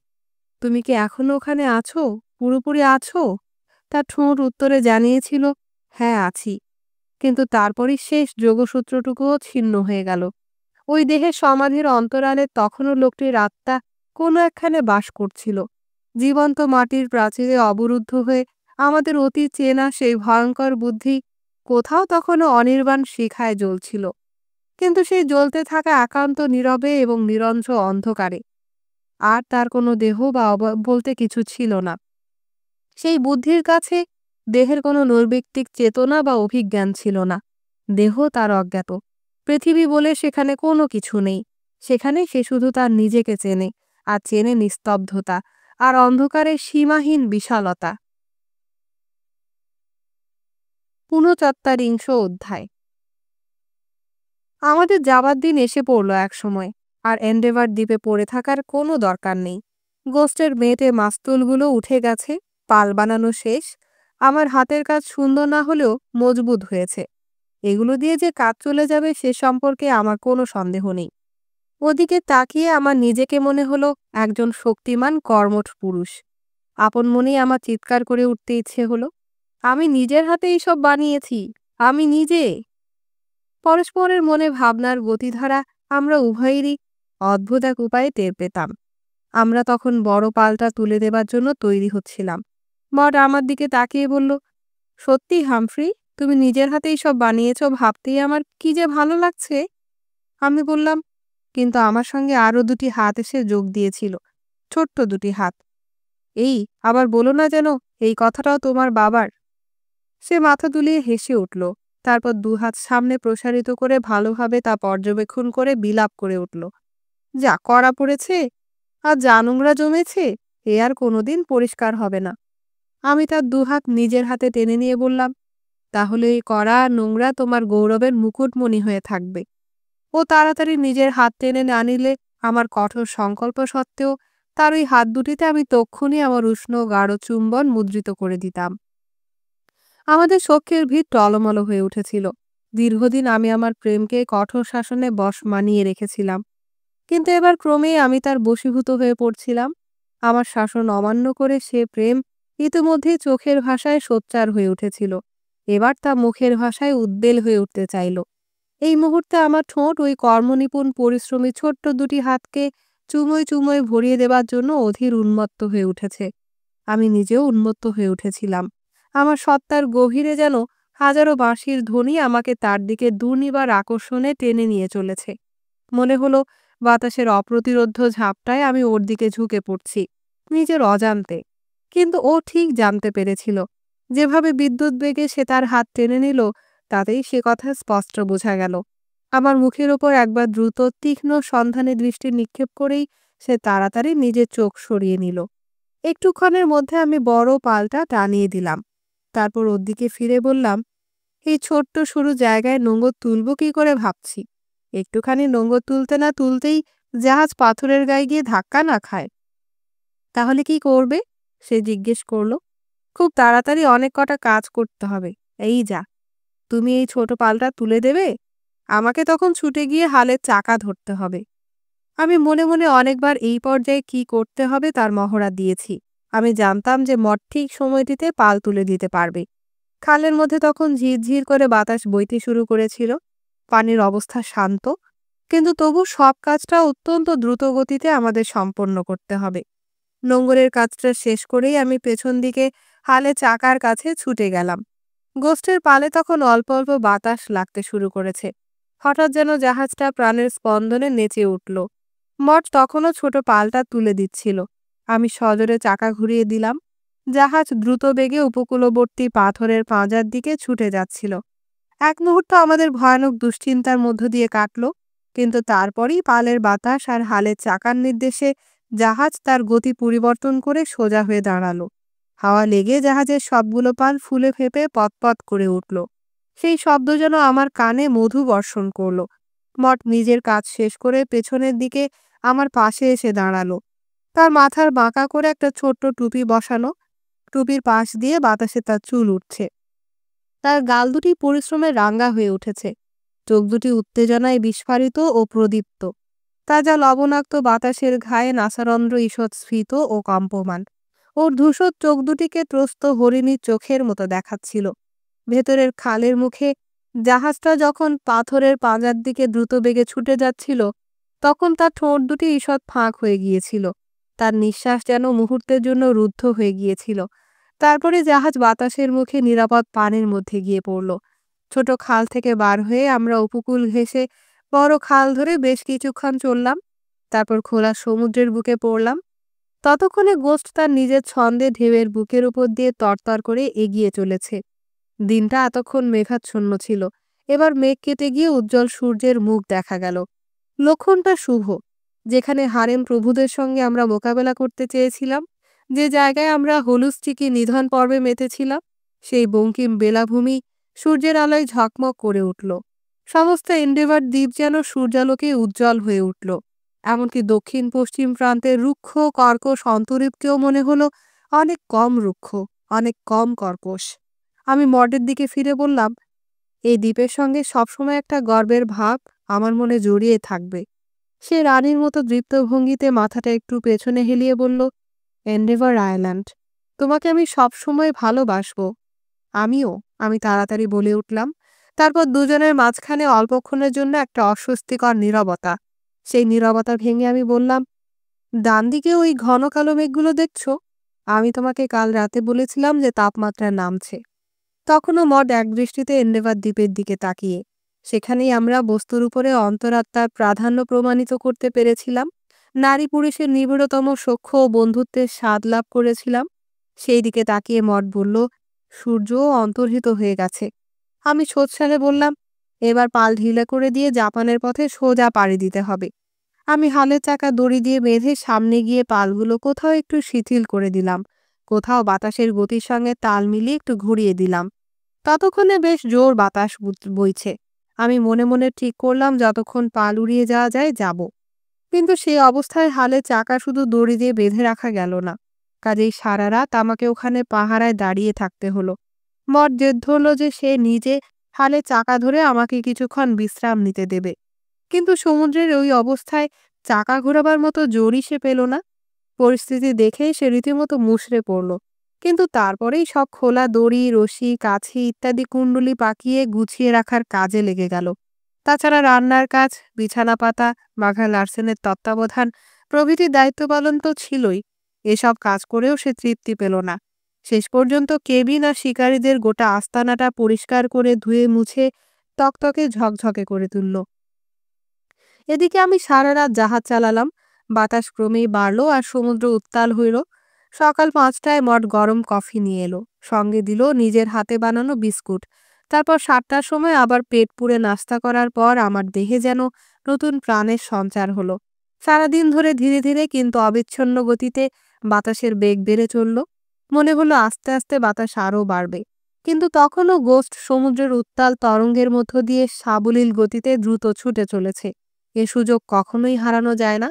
তুমি কি এখনো ওখানে আছো? পুরোপুরি আছো? তার ঠোঁট উত্তরে জানিয়েছিল, হ্যাঁ আছি। কিন্তু তারপরই শেষ যোগসূত্রটুকুও ছিন্ন হয়ে গেল। ওই দেহের সমাধির অন্তরালে তখনও লোকটির আত্মা কোনো একখানে বাস করছিল। জীবন্ত মাটির প্রাচীরে অবরুদ্ধ হয়ে আমাদের অতি চেনা সেই ভয়ঙ্কর বুদ্ধি কোথাও তখনও অনির্বাণ শিখায় জ্বলছিল, কিন্তু সেই জ্বলতে থাকা একান্ত নীরবে এবং নিরঞ্জন অন্ধকারে। আর তার কোনো দেহ বা অবয়ব বলতে কিছু ছিল না। সেই বুদ্ধির কাছে দেহের কোনো নৈর্ব্যক্তিক চেতনা বা অভিজ্ঞান ছিল না। দেহ তার অজ্ঞাত। পৃথিবী বলে সেখানে কোনো কিছু নেই। সেখানে সে শুধু তার নিজেকে চেনে, আর চেনে নিস্তব্ধতা আর অন্ধকারের সীমাহীন বিশালতা। ৪৯ অধ্যায়। আমাদের যাবার দিন এসে পড়ল এক সময়, আর এন্ডেভার দ্বীপে পড়ে থাকার কোনো দরকার নেই। গোস্টের মেয়েটে মাস্তুলগুলো উঠে গেছে, পাল বানানো শেষ। আমার হাতের কাজ সুন্দর না হলেও মজবুত হয়েছে। এগুলো দিয়ে যে কাজ চলে যাবে সে সম্পর্কে আমার কোনো সন্দেহ নেই। ওদিকে তাকিয়ে আমার নিজেকে মনে হলো একজন শক্তিমান কর্মঠ পুরুষ। আপন মনেই আমার চিৎকার করে উঠতে ইচ্ছে হলো, আমি নিজের হাতে এইসব বানিয়েছি, আমি নিজে। পরস্পরের মনে ভাবনার গতিধারা আমরা উভয়েরই অদ্ভুত এক উপায়ে টের পেতাম। আমরা তখন বড় পালটা তুলে দেবার জন্য তৈরি হচ্ছিলাম। মড আমার দিকে তাকিয়ে বলল, সত্যি হামফ্রি, তুমি নিজের হাতেই সব বানিয়েছ ভাবতেই আমার কি যে ভালো লাগছে। আমি বললাম, কিন্তু আমার সঙ্গে আরও দুটি হাত এসে যোগ দিয়েছিল, ছোট্ট দুটি হাত। এই আবার বলো না যেন এই কথাটাও তোমার বাবার। সে মাথা দুলিয়ে হেসে উঠল, তারপর দুহাত সামনে প্রসারিত করে ভালোভাবে তা পর্যবেক্ষণ করে বিলাপ করে উঠল, যা কড়া পড়েছে আর যা নোংরা জমেছে, এ আর কোনোদিন পরিষ্কার হবে না। আমি তার দুহাত নিজের হাতে টেনে নিয়ে বললাম, তাহলে এই কড়া নোংরা তোমার গৌরবের মুকুটমণি হয়ে থাকবে। ও তাড়াতাড়ি নিজের হাত টেনে না নিলে আমার কঠোর সংকল্প সত্ত্বেও তার ওই হাত দুটিতে আমি তক্ষুনি আমার উষ্ণ গাঢ় চুম্বন মুদ্রিত করে দিতাম। আমাদের সখ্যের ভিড় টলমল হয়ে উঠেছিল। দীর্ঘদিন আমি আমার প্রেমকে কঠোর শাসনে বশ মানিয়ে রেখেছিলাম, কিন্তু এবার ক্রমেই আমি তার বশীভূত হয়ে পড়ছিলাম। আমার শাসন অমান্য করে সে প্রেম ইতিমধ্যেই চোখের ভাষায় সোচ্চার হয়ে উঠেছিল। এবার তা মুখের ভাষায় উদ্বেল হয়ে উঠতে চাইল। এই মুহূর্তে আমার ঠোঁট ওই কর্মনিপুণ পরিশ্রমী ছোট্ট দুটি হাতকে চুমোয় চুমোয় ভরিয়ে দেবার জন্য অধীর উন্মত্ত হয়ে উঠেছে। আমি নিজেও উন্মত্ত হয়ে উঠেছিলাম। আমার সত্তার গভীরে যেন হাজারো বাঁশির ধ্বনি আমাকে তার দিকে দুর্নিবার আকর্ষণে টেনে নিয়ে চলেছে। মনে হলো বাতাসের অপ্রতিরোধ্য ঝাপটায় আমি ওর দিকে ঝুঁকে পড়ছি, নিজের অজান্তে। কিন্তু ও ঠিক জানতে পেরেছিল। যেভাবে বিদ্যুৎ বেগে সে তার হাত টেনে নিল, তাতেই সে কথা স্পষ্ট বোঝা গেল। আমার মুখের ওপর একবার দ্রুত তীক্ষ্ণ সন্ধানে দৃষ্টি নিক্ষেপ করেই সে তাড়াতাড়ি নিজের চোখ সরিয়ে নিল। একটুক্ষণের মধ্যে আমি বড় পালটা টানিয়ে দিলাম। তারপর ওর দিকে ফিরে বললাম, এই ছোট্ট সরু জায়গায় নোঙর তুলব কি করে ভাবছি। একটুখানি নোঙর তুলতে না তুলতেই জাহাজ পাথরের গায়ে গিয়ে ধাক্কা না খায়। তাহলে কি করবে? সে জিজ্ঞেস করল। খুব তাড়াতাড়ি অনেক কটা কাজ করতে হবে। এই যা, তুমি এই ছোট পালটা তুলে দেবে, আমাকে তখন ছুটে গিয়ে হালের চাকা ধরতে হবে। আমি মনে মনে অনেকবার এই পর্যায়ে কি করতে হবে তার মহড়া দিয়েছি। আমি জানতাম যে মঠ ঠিক সময়টিতে পাল তুলে দিতে পারবে। খালের মধ্যে তখন ঝিরঝির করে বাতাস বইতে শুরু করেছিল। পানির অবস্থা শান্ত, কিন্তু তবু সব কাজটা অত্যন্ত দ্রুত গতিতে আমাদের সম্পন্ন করতে হবে। নোঙরের কাজটা শেষ করেই আমি পেছন দিকে হালে চাকার কাছে ছুটে গেলাম। গোষ্ঠের পালে তখন অল্প অল্প বাতাস লাগতে শুরু করেছে। হঠাৎ যেন জাহাজটা প্রাণের স্পন্দনে নেচে উঠল। মঠ তখনও ছোট পালটা তুলে দিচ্ছিল। আমি সজোরে চাকা ঘুরিয়ে দিলাম। জাহাজ দ্রুত বেগে উপকূলবর্তী পাথরের পাঁজার দিকে ছুটে যাচ্ছিল। এক মুহূর্ত আমাদের ভয়ানক দুশ্চিন্তার মধ্য দিয়ে কাটল, কিন্তু তারপরই পালের বাতাস আর হালের চাকার নির্দেশে জাহাজ তার গতি পরিবর্তন করে সোজা হয়ে দাঁড়ালো। হাওয়া লেগে জাহাজের সবগুলো পাল ফুলে ফেঁপে পতপত করে উঠল। সেই শব্দ যেন আমার কানে মধু বর্ষণ করল। মঠ নিজের কাজ শেষ করে পেছনের দিকে আমার পাশে এসে দাঁড়ালো। তার মাথার বাঁকা করে একটা ছোট্ট টুপি বসানো, টুপির পাশ দিয়ে বাতাসে তার চুল উঠছে। তার গাল দুটি পরিশ্রমে রাঙা হয়ে উঠেছে, চোখ দুটি উত্তেজনায় বিস্ফারিত ও প্রদীপ্ত। তাজা লবণাক্ত বাতাসের ঘায়ে নাসারন্ধ্র ঈষৎ স্ফীত ও কম্পমান। ওর ধূসর চোখ দুটিকে ত্রস্ত হরিণীর চোখের মতো দেখাচ্ছিল। ভেতরের খালের মুখে জাহাজটা যখন পাথরের পাঁজার দিকে দ্রুত বেগে ছুটে যাচ্ছিল, তখন তার ঠোঁট দুটি ঈষৎ ফাঁক হয়ে গিয়েছিল। তার নিঃশ্বাস যেন মুহূর্তের জন্য রুদ্ধ হয়ে গিয়েছিল। তারপরে জাহাজ বাতাসের মুখে নিরাপদ পানির মধ্যে গিয়ে পড়ল। ছোট খাল থেকে বার হয়ে আমরা উপকূল ঘেঁষে বড় খাল ধরে বেশ কিছুক্ষণ চললাম। তারপর খোলা সমুদ্রের বুকে পড়লাম। ততক্ষণে গোস্ট তার নিজের ছন্দে ঢেউয়ের বুকের উপর দিয়ে তরতর করে এগিয়ে চলেছে। দিনটা এতক্ষণ মেঘাচ্ছন্ন ছিল, এবার মেঘ কেটে গিয়ে উজ্জ্বল সূর্যের মুখ দেখা গেল। লক্ষণটা শুভ। যেখানে হারেম প্রভুদের সঙ্গে আমরা মোকাবেলা করতে চেয়েছিলাম, যে জায়গায় আমরা হলুস্টিকি নিধন পর্বে মেতেছিলাম, সেই বঙ্কিম বেলাভূমি সূর্যের আলোয় ঝকমক করে উঠল। সমস্ত এন্ডেভার দ্বীপ যেন সূর্যালোকে উজ্জ্বল হয়ে উঠল। এমনকি দক্ষিণ পশ্চিম প্রান্তের রুক্ষ কর্কশ অন্তরীপকেও মনে হলো অনেক কম রুক্ষ, অনেক কম কর্কশ। আমি মর্ডের দিকে ফিরে বললাম, এই দ্বীপের সঙ্গে সবসময় একটা গর্বের ভাব আমার মনে জড়িয়ে থাকবে। সে রানীর মতো দৃপ্ত ভঙ্গিতে মাথাটা একটু পেছনে হেলিয়ে বলল, এন্ডেভার আইল্যান্ড, তোমাকে আমি সবসময় ভালোবাসব। আমিও, আমি তাড়াতাড়ি বলে উঠলাম। তারপর দুজনের মাঝখানে অল্পক্ষণের জন্য একটা অস্বস্তিকর নীরবতা। সেই নীরবতা ভেঙে আমি বললাম, ডান দিকে ওই ঘন কালো মেঘগুলো দেখছো? আমি তোমাকে কাল রাতে বলেছিলাম যে তাপমাত্রা নামছে। তখনও মড একদৃষ্টিতে এন্ডেভার দ্বীপের দিকে তাকিয়ে। সেখানেই আমরা বস্তুর উপরে অন্তরাত্মার প্রাধান্য প্রমাণিত করতে পেরেছিলাম, নারী পুরুষের নিবিড়তম সখ্য ও বন্ধুত্বের স্বাদ লাভ করেছিলাম। সেই দিকে তাকিয়ে মড বলল, সূর্যও অন্তর্হিত হয়ে গেছে। আমি সোৎসাহে বললাম, এবার পাল ঢিলে করে দিয়ে জাপানের পথে সোজা পাড়ি দিতে হবে। আমি হালের চাকা দড়ি দিয়ে বেঁধে সামনে গিয়ে পালগুলো কোথাও একটু শিথিল করে দিলাম, কোথাও বাতাসের গতির সঙ্গে তাল মিলিয়ে একটু ঘুরিয়ে দিলাম। ততক্ষণে বেশ জোর বাতাস বইছে। আমি মনে মনে ঠিক করলাম যতক্ষণ পাল উড়িয়ে যাওয়া যায় যাব। কিন্তু সেই অবস্থায় হালের চাকা শুধু দড়ি দিয়ে বেঁধে রাখা গেল না, কাজেই সারা রাত আমাকে ওখানে পাহারায় দাঁড়িয়ে থাকতে হলো। মঠ জেদ ধরল যে সে নিজে হালে চাকা ধরে আমাকে কিছুক্ষণ বিশ্রাম নিতে দেবে, কিন্তু সমুদ্রের ওই অবস্থায় চাকা ঘোরাবার মতো জোরই সে পেল না। পরিস্থিতি দেখে সে রীতিমতো মুষড়ে পড়ল। কিন্তু তারপরেই সব খোলা দড়ি, রশি, কাছি ইত্যাদি কুণ্ডুলি পাকিয়ে গুছিয়ে রাখার কাজে লেগে গেল। তাছাড়া রান্নার কাজ, বিছানা পাতা, বাঘা লার্সেনের তত্ত্বাবধান প্রভৃতি দায়িত্ব পালন তো ছিলই। এসব কাজ করেও সে তৃপ্তি পেল না। শেষ পর্যন্ত কেবিন আর শিকারীদের গোটা আস্তানাটা পরিষ্কার করে ধুয়ে মুছে তকতকে ঝকঝকে করে তুলল। এদিকে আমি সারা রাত জাহাজ চালালাম। বাতাস ক্রমেই বাড়ল আর সমুদ্র উত্তাল হইল। সকাল 5টায় মঠ গরম কফি নিয়ে এলো, সঙ্গে দিল নিজের হাতে বানানো বিস্কুট। তারপর 7টার সময় আবার পেট পুড়ে নাস্তা করার পর আমার দেহে যেন নতুন প্রাণের সঞ্চার হলো। সারাদিন ধরে ধীরে ধীরে কিন্তু অবিচ্ছন্ন গতিতে বাতাসের বেগ বেড়ে চলল। মনে হলো আস্তে আস্তে বাতাস আরও বাড়বে। কিন্তু তখনও গোস্ট সমুদ্রের উত্তাল তরঙ্গের মধ্য দিয়ে সাবলীল গতিতে দ্রুত ছুটে চলেছে। এ সুযোগ কখনোই হারানো যায় না।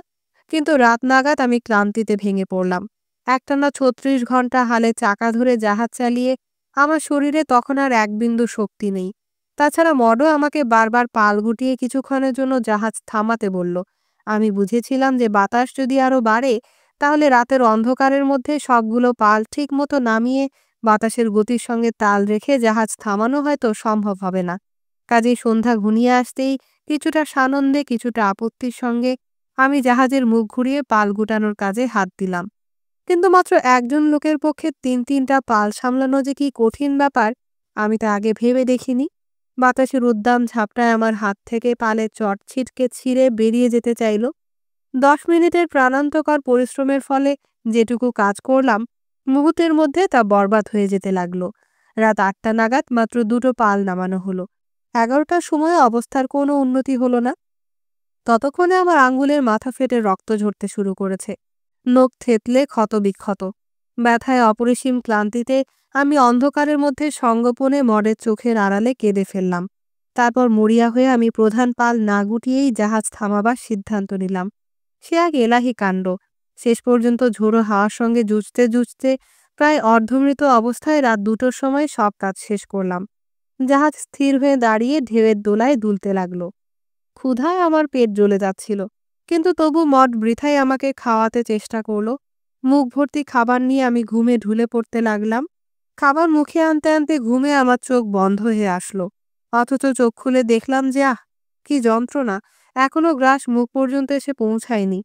কিন্তু রাত নাগাদ আমি ক্লান্তিতে ভেঙে পড়লাম। একটানা 36 ঘন্টা হালে চাকা ধরে জাহাজ চালিয়ে আমার শরীরে তখন আর এক বিন্দু শক্তি নেই। তাছাড়া মডও আমাকে বারবার পাল গুটিয়ে কিছুক্ষণের জন্য জাহাজ থামাতে বলল। আমি বুঝেছিলাম যে বাতাস যদি আরো বাড়ে তাহলে রাতের অন্ধকারের মধ্যে সবগুলো পাল ঠিক মতো নামিয়ে বাতাসের গতির সঙ্গে তাল রেখে জাহাজ থামানো হয়তো সম্ভব হবে না। কাজেই সন্ধ্যা ঘনিয়ে আসতেই কিছুটা সানন্দে কিছুটা আপত্তির সঙ্গে আমি জাহাজের মুখ ঘুরিয়ে পাল গুটানোর কাজে হাত দিলাম। কিন্তু মাত্র একজন লোকের পক্ষে 3-3টা পাল সামলানো যে কি কঠিন ব্যাপার, আমি তা আগে ভেবে দেখিনি। বাতাসের উদ্দাম ঝাপটায় আমার হাত থেকে পালের চট ছিটকে ছিঁড়ে বেরিয়ে যেতে চাইল। 10 মিনিটের প্রাণান্তকর পরিশ্রমের ফলে যেটুকু কাজ করলাম, মুহূর্তের মধ্যে তা বরবাদ হয়ে যেতে লাগলো। রাত 8টা নাগাদ মাত্র 2টো পাল নামানো হলো। 11টার সময় অবস্থার কোনো উন্নতি হলো না। ততক্ষণে আমার আঙ্গুলের মাথা ফেটে রক্ত ঝরতে শুরু করেছে। নখ থেতলে ক্ষতবিক্ষত। ব্যথায় অপরিসীম ক্লান্তিতে আমি অন্ধকারের মধ্যে সঙ্গোপনে মডের চোখের আড়ালে কেঁদে ফেললাম। তারপর মরিয়া হয়ে আমি প্রধান পাল না গুটিয়েই জাহাজ থামাবার সিদ্ধান্ত নিলাম। সে এক এলাহি কাণ্ড। শেষ পর্যন্ত ঝোড়ো হাওয়ার সঙ্গে জুঝতে জুঝতে প্রায় অর্ধমৃত অবস্থায় রাত 2টোর সময় সব কাজ শেষ করলাম। জাহাজ স্থির হয়ে দাঁড়িয়ে ঢেউয়ের দোলায় দুলতে লাগলো। ক্ষুধায় আমার পেট জ্বলে যাচ্ছিল, কিন্তু তবু মড বৃথাই আমাকে খাওয়াতে চেষ্টা করলো। মুখ ভর্তি খাবার নিয়ে আমি ঘুমে ঢুলে পড়তে লাগলাম। খাবার মুখে আনতে আনতে ঘুমে আমার চোখ বন্ধ হয়ে আসলো। অথচ চোখ খুলে দেখলাম যে কি যন্ত্রণা! এখনো গ্রাস মুখ পর্যন্ত এসে পৌঁছায়নি।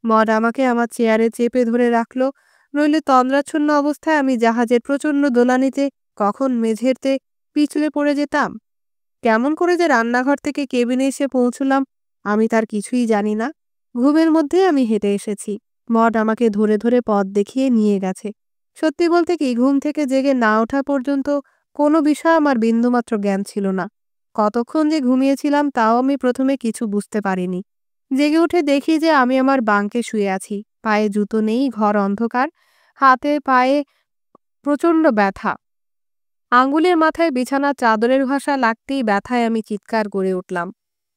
মড আমাকে আমার চেয়ারে চেপে ধরে রাখলো, নইলে তন্দ্রাচ্ছন্ন অবস্থায় আমি জাহাজের প্রচণ্ড দোলানিতে কখন মেঝেতে পিছলে পড়ে যেতাম। কেমন করে যে রান্নাঘর থেকে কেবিনে এসে পৌঁছলাম আমি তার কিছুই জানি না। ঘুমের মধ্যে আমি হেঁটে এসেছি। মড আমাকে ধরে ধরে পথ দেখিয়ে নিয়ে গেছে। সত্যি বলতে কি, ঘুম থেকে জেগে না ওঠা পর্যন্ত কোনো বিষয় আমার বিন্দুমাত্র জ্ঞান ছিল না। কতক্ষণ যে ঘুমিয়েছিলাম তাও আমি প্রথমে কিছু বুঝতে পারিনি। জেগে উঠে দেখি যে আমি আমার বাঙ্কে শুয়ে আছি। পায়ে জুতো নেই, ঘর অন্ধকার, হাতে পায়ে প্রচণ্ড ব্যথা। আঙ্গুলের মাথায় বিছানার চাদরের ঘষা লাগতেই ব্যথায় আমি চিৎকার করে উঠলাম।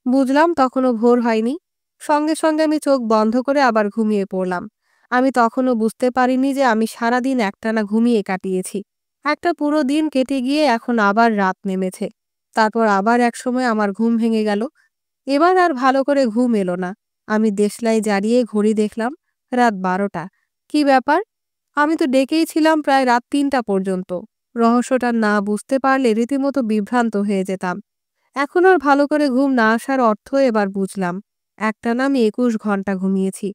বুঝলাম তখনও ভোর হয়নি। সঙ্গে সঙ্গে আমি চোখ বন্ধ করে আবার ঘুমিয়ে পড়লাম। আমি তখনও বুঝতে পারিনি যে আমি সারাদিন একটানা ঘুমিয়ে কাটিয়েছি। একটা পুরো দিন কেটে গিয়ে এখন আবার রাত নেমেছে। তারপর আবার একসময় আমার ঘুম ভেঙে গেল। এবার আর ভালো করে ঘুম এলো না। আমি দেশলাই জ্বালিয়ে ঘড়ি দেখলাম, রাত 12টা। কি ব্যাপার? আমি তো ডেকেই ছিলাম প্রায় রাত 3টা পর্যন্ত। রহস্যটা না বুঝতে পারলে রীতিমতো বিভ্রান্ত হয়ে যেতাম। এখন আর ভালো করে ঘুম না আসার অর্থ এবার বুঝলাম। একটানা আমি 21 ঘন্টা ঘুমিয়েছি।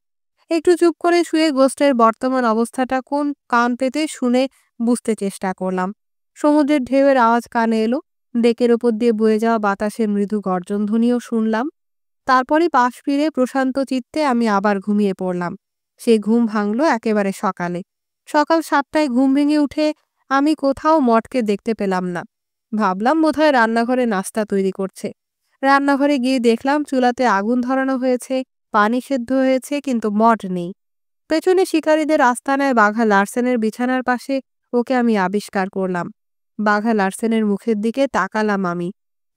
একটু চুপ করে শুয়ে গোস্টের বর্তমান অবস্থাটা কোন কান পেতে শুনে বুঝতে চেষ্টা করলাম। সমুদ্রের ঢেউয়ের আওয়াজ কানে এলো। ডেকের ওপর দিয়ে বয়ে যাওয়া বাতাসের মৃদু গর্জনধ্বনিও শুনলাম। তারপরই পাশ ফিরে প্রশান্ত চিত্তে আমি আবার ঘুমিয়ে পড়লাম। সেই ঘুম ভাঙল একেবারে সকালে। সকাল 7টায় ঘুম ভেঙে উঠে আমি কোথাও মঠকে দেখতে পেলাম না। ভাবলাম বোধহয় রান্নাঘরে নাস্তা তৈরি করছে। রান্নাঘরে গিয়ে দেখলাম চুলাতে আগুন ধরানো হয়েছে, পানি সেদ্ধ হয়েছে, কিন্তু মঠ নেই। পেছনে শিকারীদের আস্তানায় বাঘা লার্সেনের বিছানার পাশে ওকে আমি আবিষ্কার করলাম। বাঘা লার্সেনের মুখের দিকে তাকালাম আমি।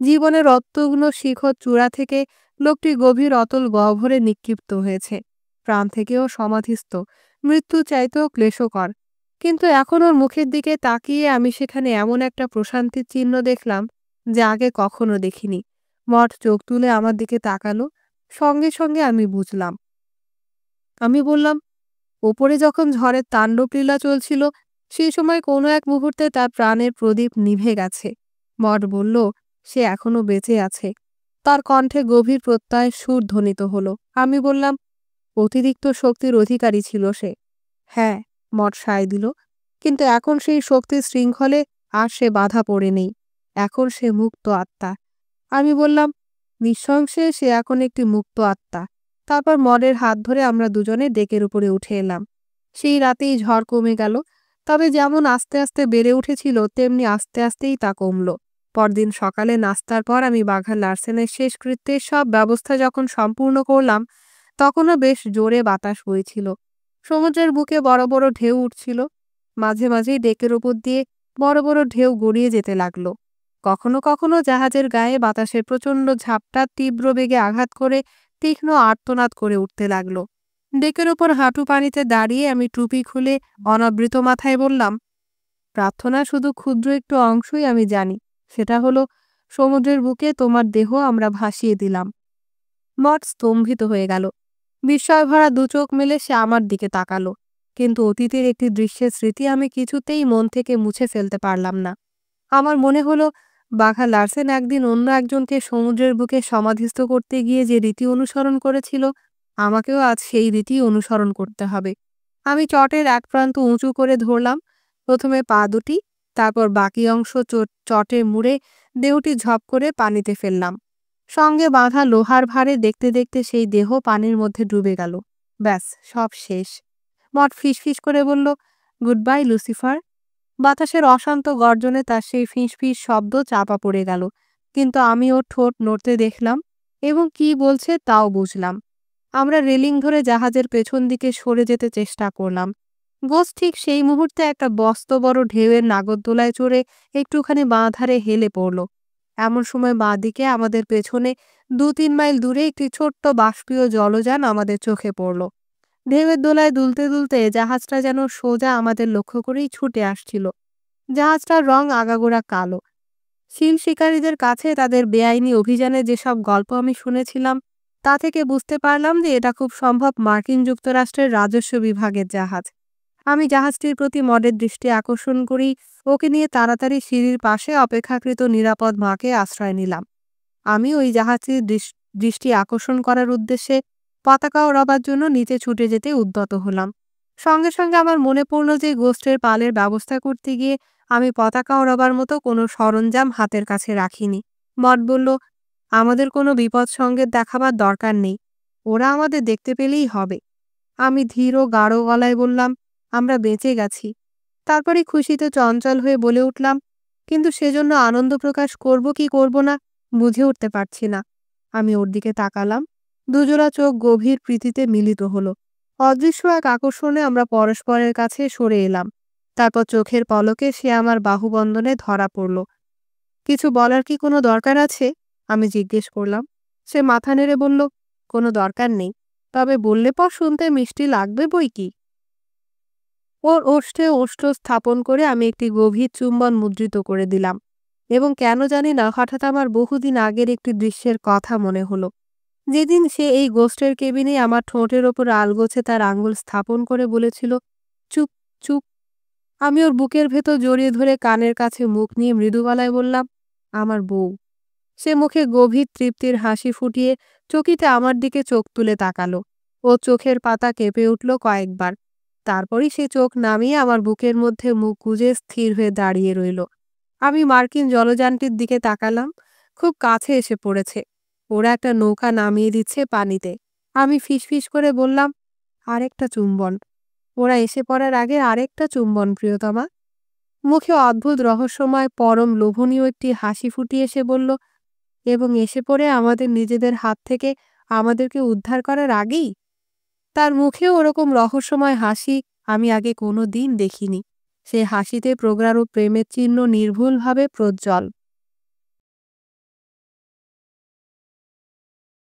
জীবনের রক্তঘ্ন শিখর চূড়া থেকে লোকটি গভীর অতল গহ্বরে নিক্ষিপ্ত হয়েছে। প্রাণ থেকেও সমাধিস্থ, মৃত্যু চাইতেও ক্লেশকর। কিন্তু এখন ওর মুখের দিকে তাকিয়ে আমি সেখানে এমন একটা প্রশান্তির চিহ্ন দেখলাম যা আগে কখনো দেখিনি। মঠ চোখ তুলে আমার দিকে তাকালো। সঙ্গে সঙ্গে আমি বুঝলাম। আমি বললাম, ওপরে যখন ঝড়ের তাণ্ডব লীলা চলছিল, সেই সময় কোনো এক মুহূর্তে তার প্রাণের প্রদীপ নিভে গেছে। মঠ বলল, সে এখনো বেঁচে আছে। তার কণ্ঠে গভীর প্রত্যয়ের সুর ধ্বনিত হলো। আমি বললাম, অতিরিক্ত শক্তির অধিকারী ছিল সে। হ্যাঁ, মঠ সায় দিল, কিন্তু এখন সেই শক্তির শৃঙ্খলে আর সে বাধা পড়ে নেই। এখন সে মুক্ত আত্মা। আমি বললাম, নিঃসংশয়ে সে এখন একটি মুক্ত আত্মা। তারপর মডের হাত ধরে আমরা দুজনে ডেকের উপরে উঠে এলাম। সেই রাতেই ঝড় কমে গেল, তবে যেমন আস্তে আস্তে বেড়ে উঠেছিল তেমনি আস্তে আস্তেই তা কমল। পরদিন সকালে নাস্তার পর আমি বাঘা লার্সেনের শেষকৃত্যের সব ব্যবস্থা যখন সম্পূর্ণ করলাম, তখনও বেশ জোরে বাতাস বইছিল। সমুদ্রের বুকে বড় বড় ঢেউ উঠছিল। মাঝে মাঝেই ডেকের উপর দিয়ে বড় বড় ঢেউ গড়িয়ে যেতে লাগলো। কখনো কখনো জাহাজের গায়ে বাতাসের প্রচণ্ড ঝাপটা তীব্র বেগে আঘাত করে তীক্ষ্ণ আর্তনাদ করে উঠতে লাগলো। ডেকের ওপর হাঁটু পানিতে দাঁড়িয়ে আমি টুপি খুলে অনাবৃত মাথায় বললাম, প্রার্থনা শুধু ক্ষুদ্র একটু অংশই আমি জানি। সেটা হলো, সমুদ্রের বুকে তোমার দেহ আমরা ভাসিয়ে দিলাম। মঠ স্তম্ভিত হয়ে গেল। বিস্ময় ভরা দু চোখ মেলে সে আমার দিকে তাকালো, কিন্তু অতীতের একটি দৃশ্যের স্মৃতি আমি কিছুতেই মন থেকে মুছে ফেলতে পারলাম না। আমার মনে হলো, বাঘা লার্সেন একদিন অন্য একজনকে সমুদ্রের বুকে সমাধিস্থ করতে গিয়ে যে রীতি অনুসরণ করেছিল, আমাকেও আজ সেই রীতি অনুসরণ করতে হবে। আমি চটের এক প্রান্ত উঁচু করে ধরলাম, প্রথমে পা দুটি, তারপর বাকি অংশ চটে মুড়ে দেহটি ঝপ করে পানিতে ফেললাম। সঙ্গে বাঁধা লোহার ভারে দেখতে দেখতে সেই দেহ পানির মধ্যে ডুবে গেল। ব্যাস, সব শেষ। মঠ ফিসফিস করে বলল, গুড বাই লুসিফার। বাতাসের অশান্ত গর্জনে তার সেই ফিসফিস শব্দ চাপা পড়ে গেল, কিন্তু আমি ওর ঠোঁট নড়তে দেখলাম এবং কি বলছে তাও বুঝলাম। আমরা রেলিং ধরে জাহাজের পেছন দিকে সরে যেতে চেষ্টা করলাম। গোস ঠিক সেই মুহূর্তে একটা বস্ত বড় ঢেউয়ের নাগরদোলায় চড়ে একটুখানি বাঁ ধারে হেলে পড়ল। এমন সময় বাঁ দিকে আমাদের পেছনে 2-3 মাইল দূরে একটি ছোট্ট বাষ্পীয় জলযান আমাদের চোখে পড়ল। ঢেউয়ের দোলায় দুলতে দুলতে জাহাজটা যেন সোজা আমাদের লক্ষ্য করেই ছুটে আসছিল। জাহাজটার রং আগাগোড়া কালো। শিল শিকারীদের কাছে তাদের বেআইনি অভিযানে যেসব গল্প আমি শুনেছিলাম, তা থেকে বুঝতে পারলাম যে এটা খুব সম্ভব মার্কিন যুক্তরাষ্ট্রের রাজস্ব বিভাগের জাহাজ। আমি জাহাজটির প্রতি মডের দৃষ্টি আকর্ষণ করি ওকে নিয়ে তাড়াতাড়ি সিঁড়ির পাশে অপেক্ষাকৃত নিরাপদ মাকে আশ্রয় নিলাম। আমি ওই জাহাজটির দৃষ্টি আকর্ষণ করার উদ্দেশ্যে পতাকা ওড়াবার জন্য নিচে ছুটে যেতে উদ্যত হলাম। সঙ্গে সঙ্গে আমার মনে পড়ল যে গোস্টের পালের ব্যবস্থা করতে গিয়ে আমি পতাকা ওড়াবার মতো কোনো সরঞ্জাম হাতের কাছে রাখিনি। মঠ বলল, আমাদের কোনো বিপদ সংকেত দেখাবার দরকার নেই, ওরা আমাদের দেখতে পেলেই হবে। আমি ধীর ও গাঢ় গলায় বললাম, আমরা বেঁচে গেছি। তারপরে খুশিতে চঞ্চল হয়ে বলে উঠলাম, কিন্তু সেজন্য আনন্দ প্রকাশ করব কি করব না বুঝে উঠতে পারছি না। আমি ওর দিকে তাকালাম। দুজোড়া চোখ গভীর প্রীতিতে মিলিত হলো। অদৃশ্য এক আকর্ষণে আমরা পরস্পরের কাছে সরে এলাম। তারপর চোখের পলকে সে আমার বাহুবন্ধনে ধরা পড়ল। কিছু বলার কি কোনো দরকার আছে? আমি জিজ্ঞেস করলাম। সে মাথা নেড়ে বলল, কোনো দরকার নেই, তবে বললে পর শুনতে মিষ্টি লাগবে বই কি। ওর ওষ্ঠে ওষ্ঠ স্থাপন করে আমি একটি গভীর চুম্বন মুদ্রিত করে দিলাম, এবং কেন জানি না হঠাৎ আমার বহুদিন আগের একটি দৃশ্যের কথা মনে হলো। যেদিন সে এই গোস্টের কেবিনে আমার ঠোঁটের ওপর আলগোছে তার আঙ্গুল স্থাপন করে বলেছিল, চুপ চুপ। আমি ওর বুকের ভেতর জড়িয়ে ধরে কানের কাছে মুখ নিয়ে মৃদু গলায় বললাম, আমার বউ। সে মুখে গভীর তৃপ্তির হাসি ফুটিয়ে চকিতে আমার দিকে চোখ তুলে তাকালো। ও চোখের পাতা কেঁপে উঠল কয়েকবার। তারপরই সে চোখ নামিয়ে আমার বুকের মধ্যে মুখ গুজে স্থির হয়ে দাঁড়িয়ে রইল। আমি মার্কিন জলযানটির দিকে তাকালাম। খুব কাছে এসে পড়েছে। ওরা একটা নৌকা নামিয়ে দিচ্ছে পানিতে। আমি ফিসফিস করে বললাম, আরেকটা চুম্বন। ওরা এসে পড়ার আগে আরেকটা চুম্বন, প্রিয়তমা। মুখে অদ্ভুত রহস্যময় পরম লোভনীয় একটি হাসি ফুটিয়ে এসে বলল, এবং এসে পড়ে আমাদের নিজেদের হাত থেকে আমাদেরকে উদ্ধার করার আগেই। তার মুখেও ওরকম রহস্যময় হাসি আমি আগে কোনো দিন দেখিনি। সে হাসিতে প্রগাঢ় প্রেমের চিহ্ন নির্ভুলভাবে প্রজ্জ্বল।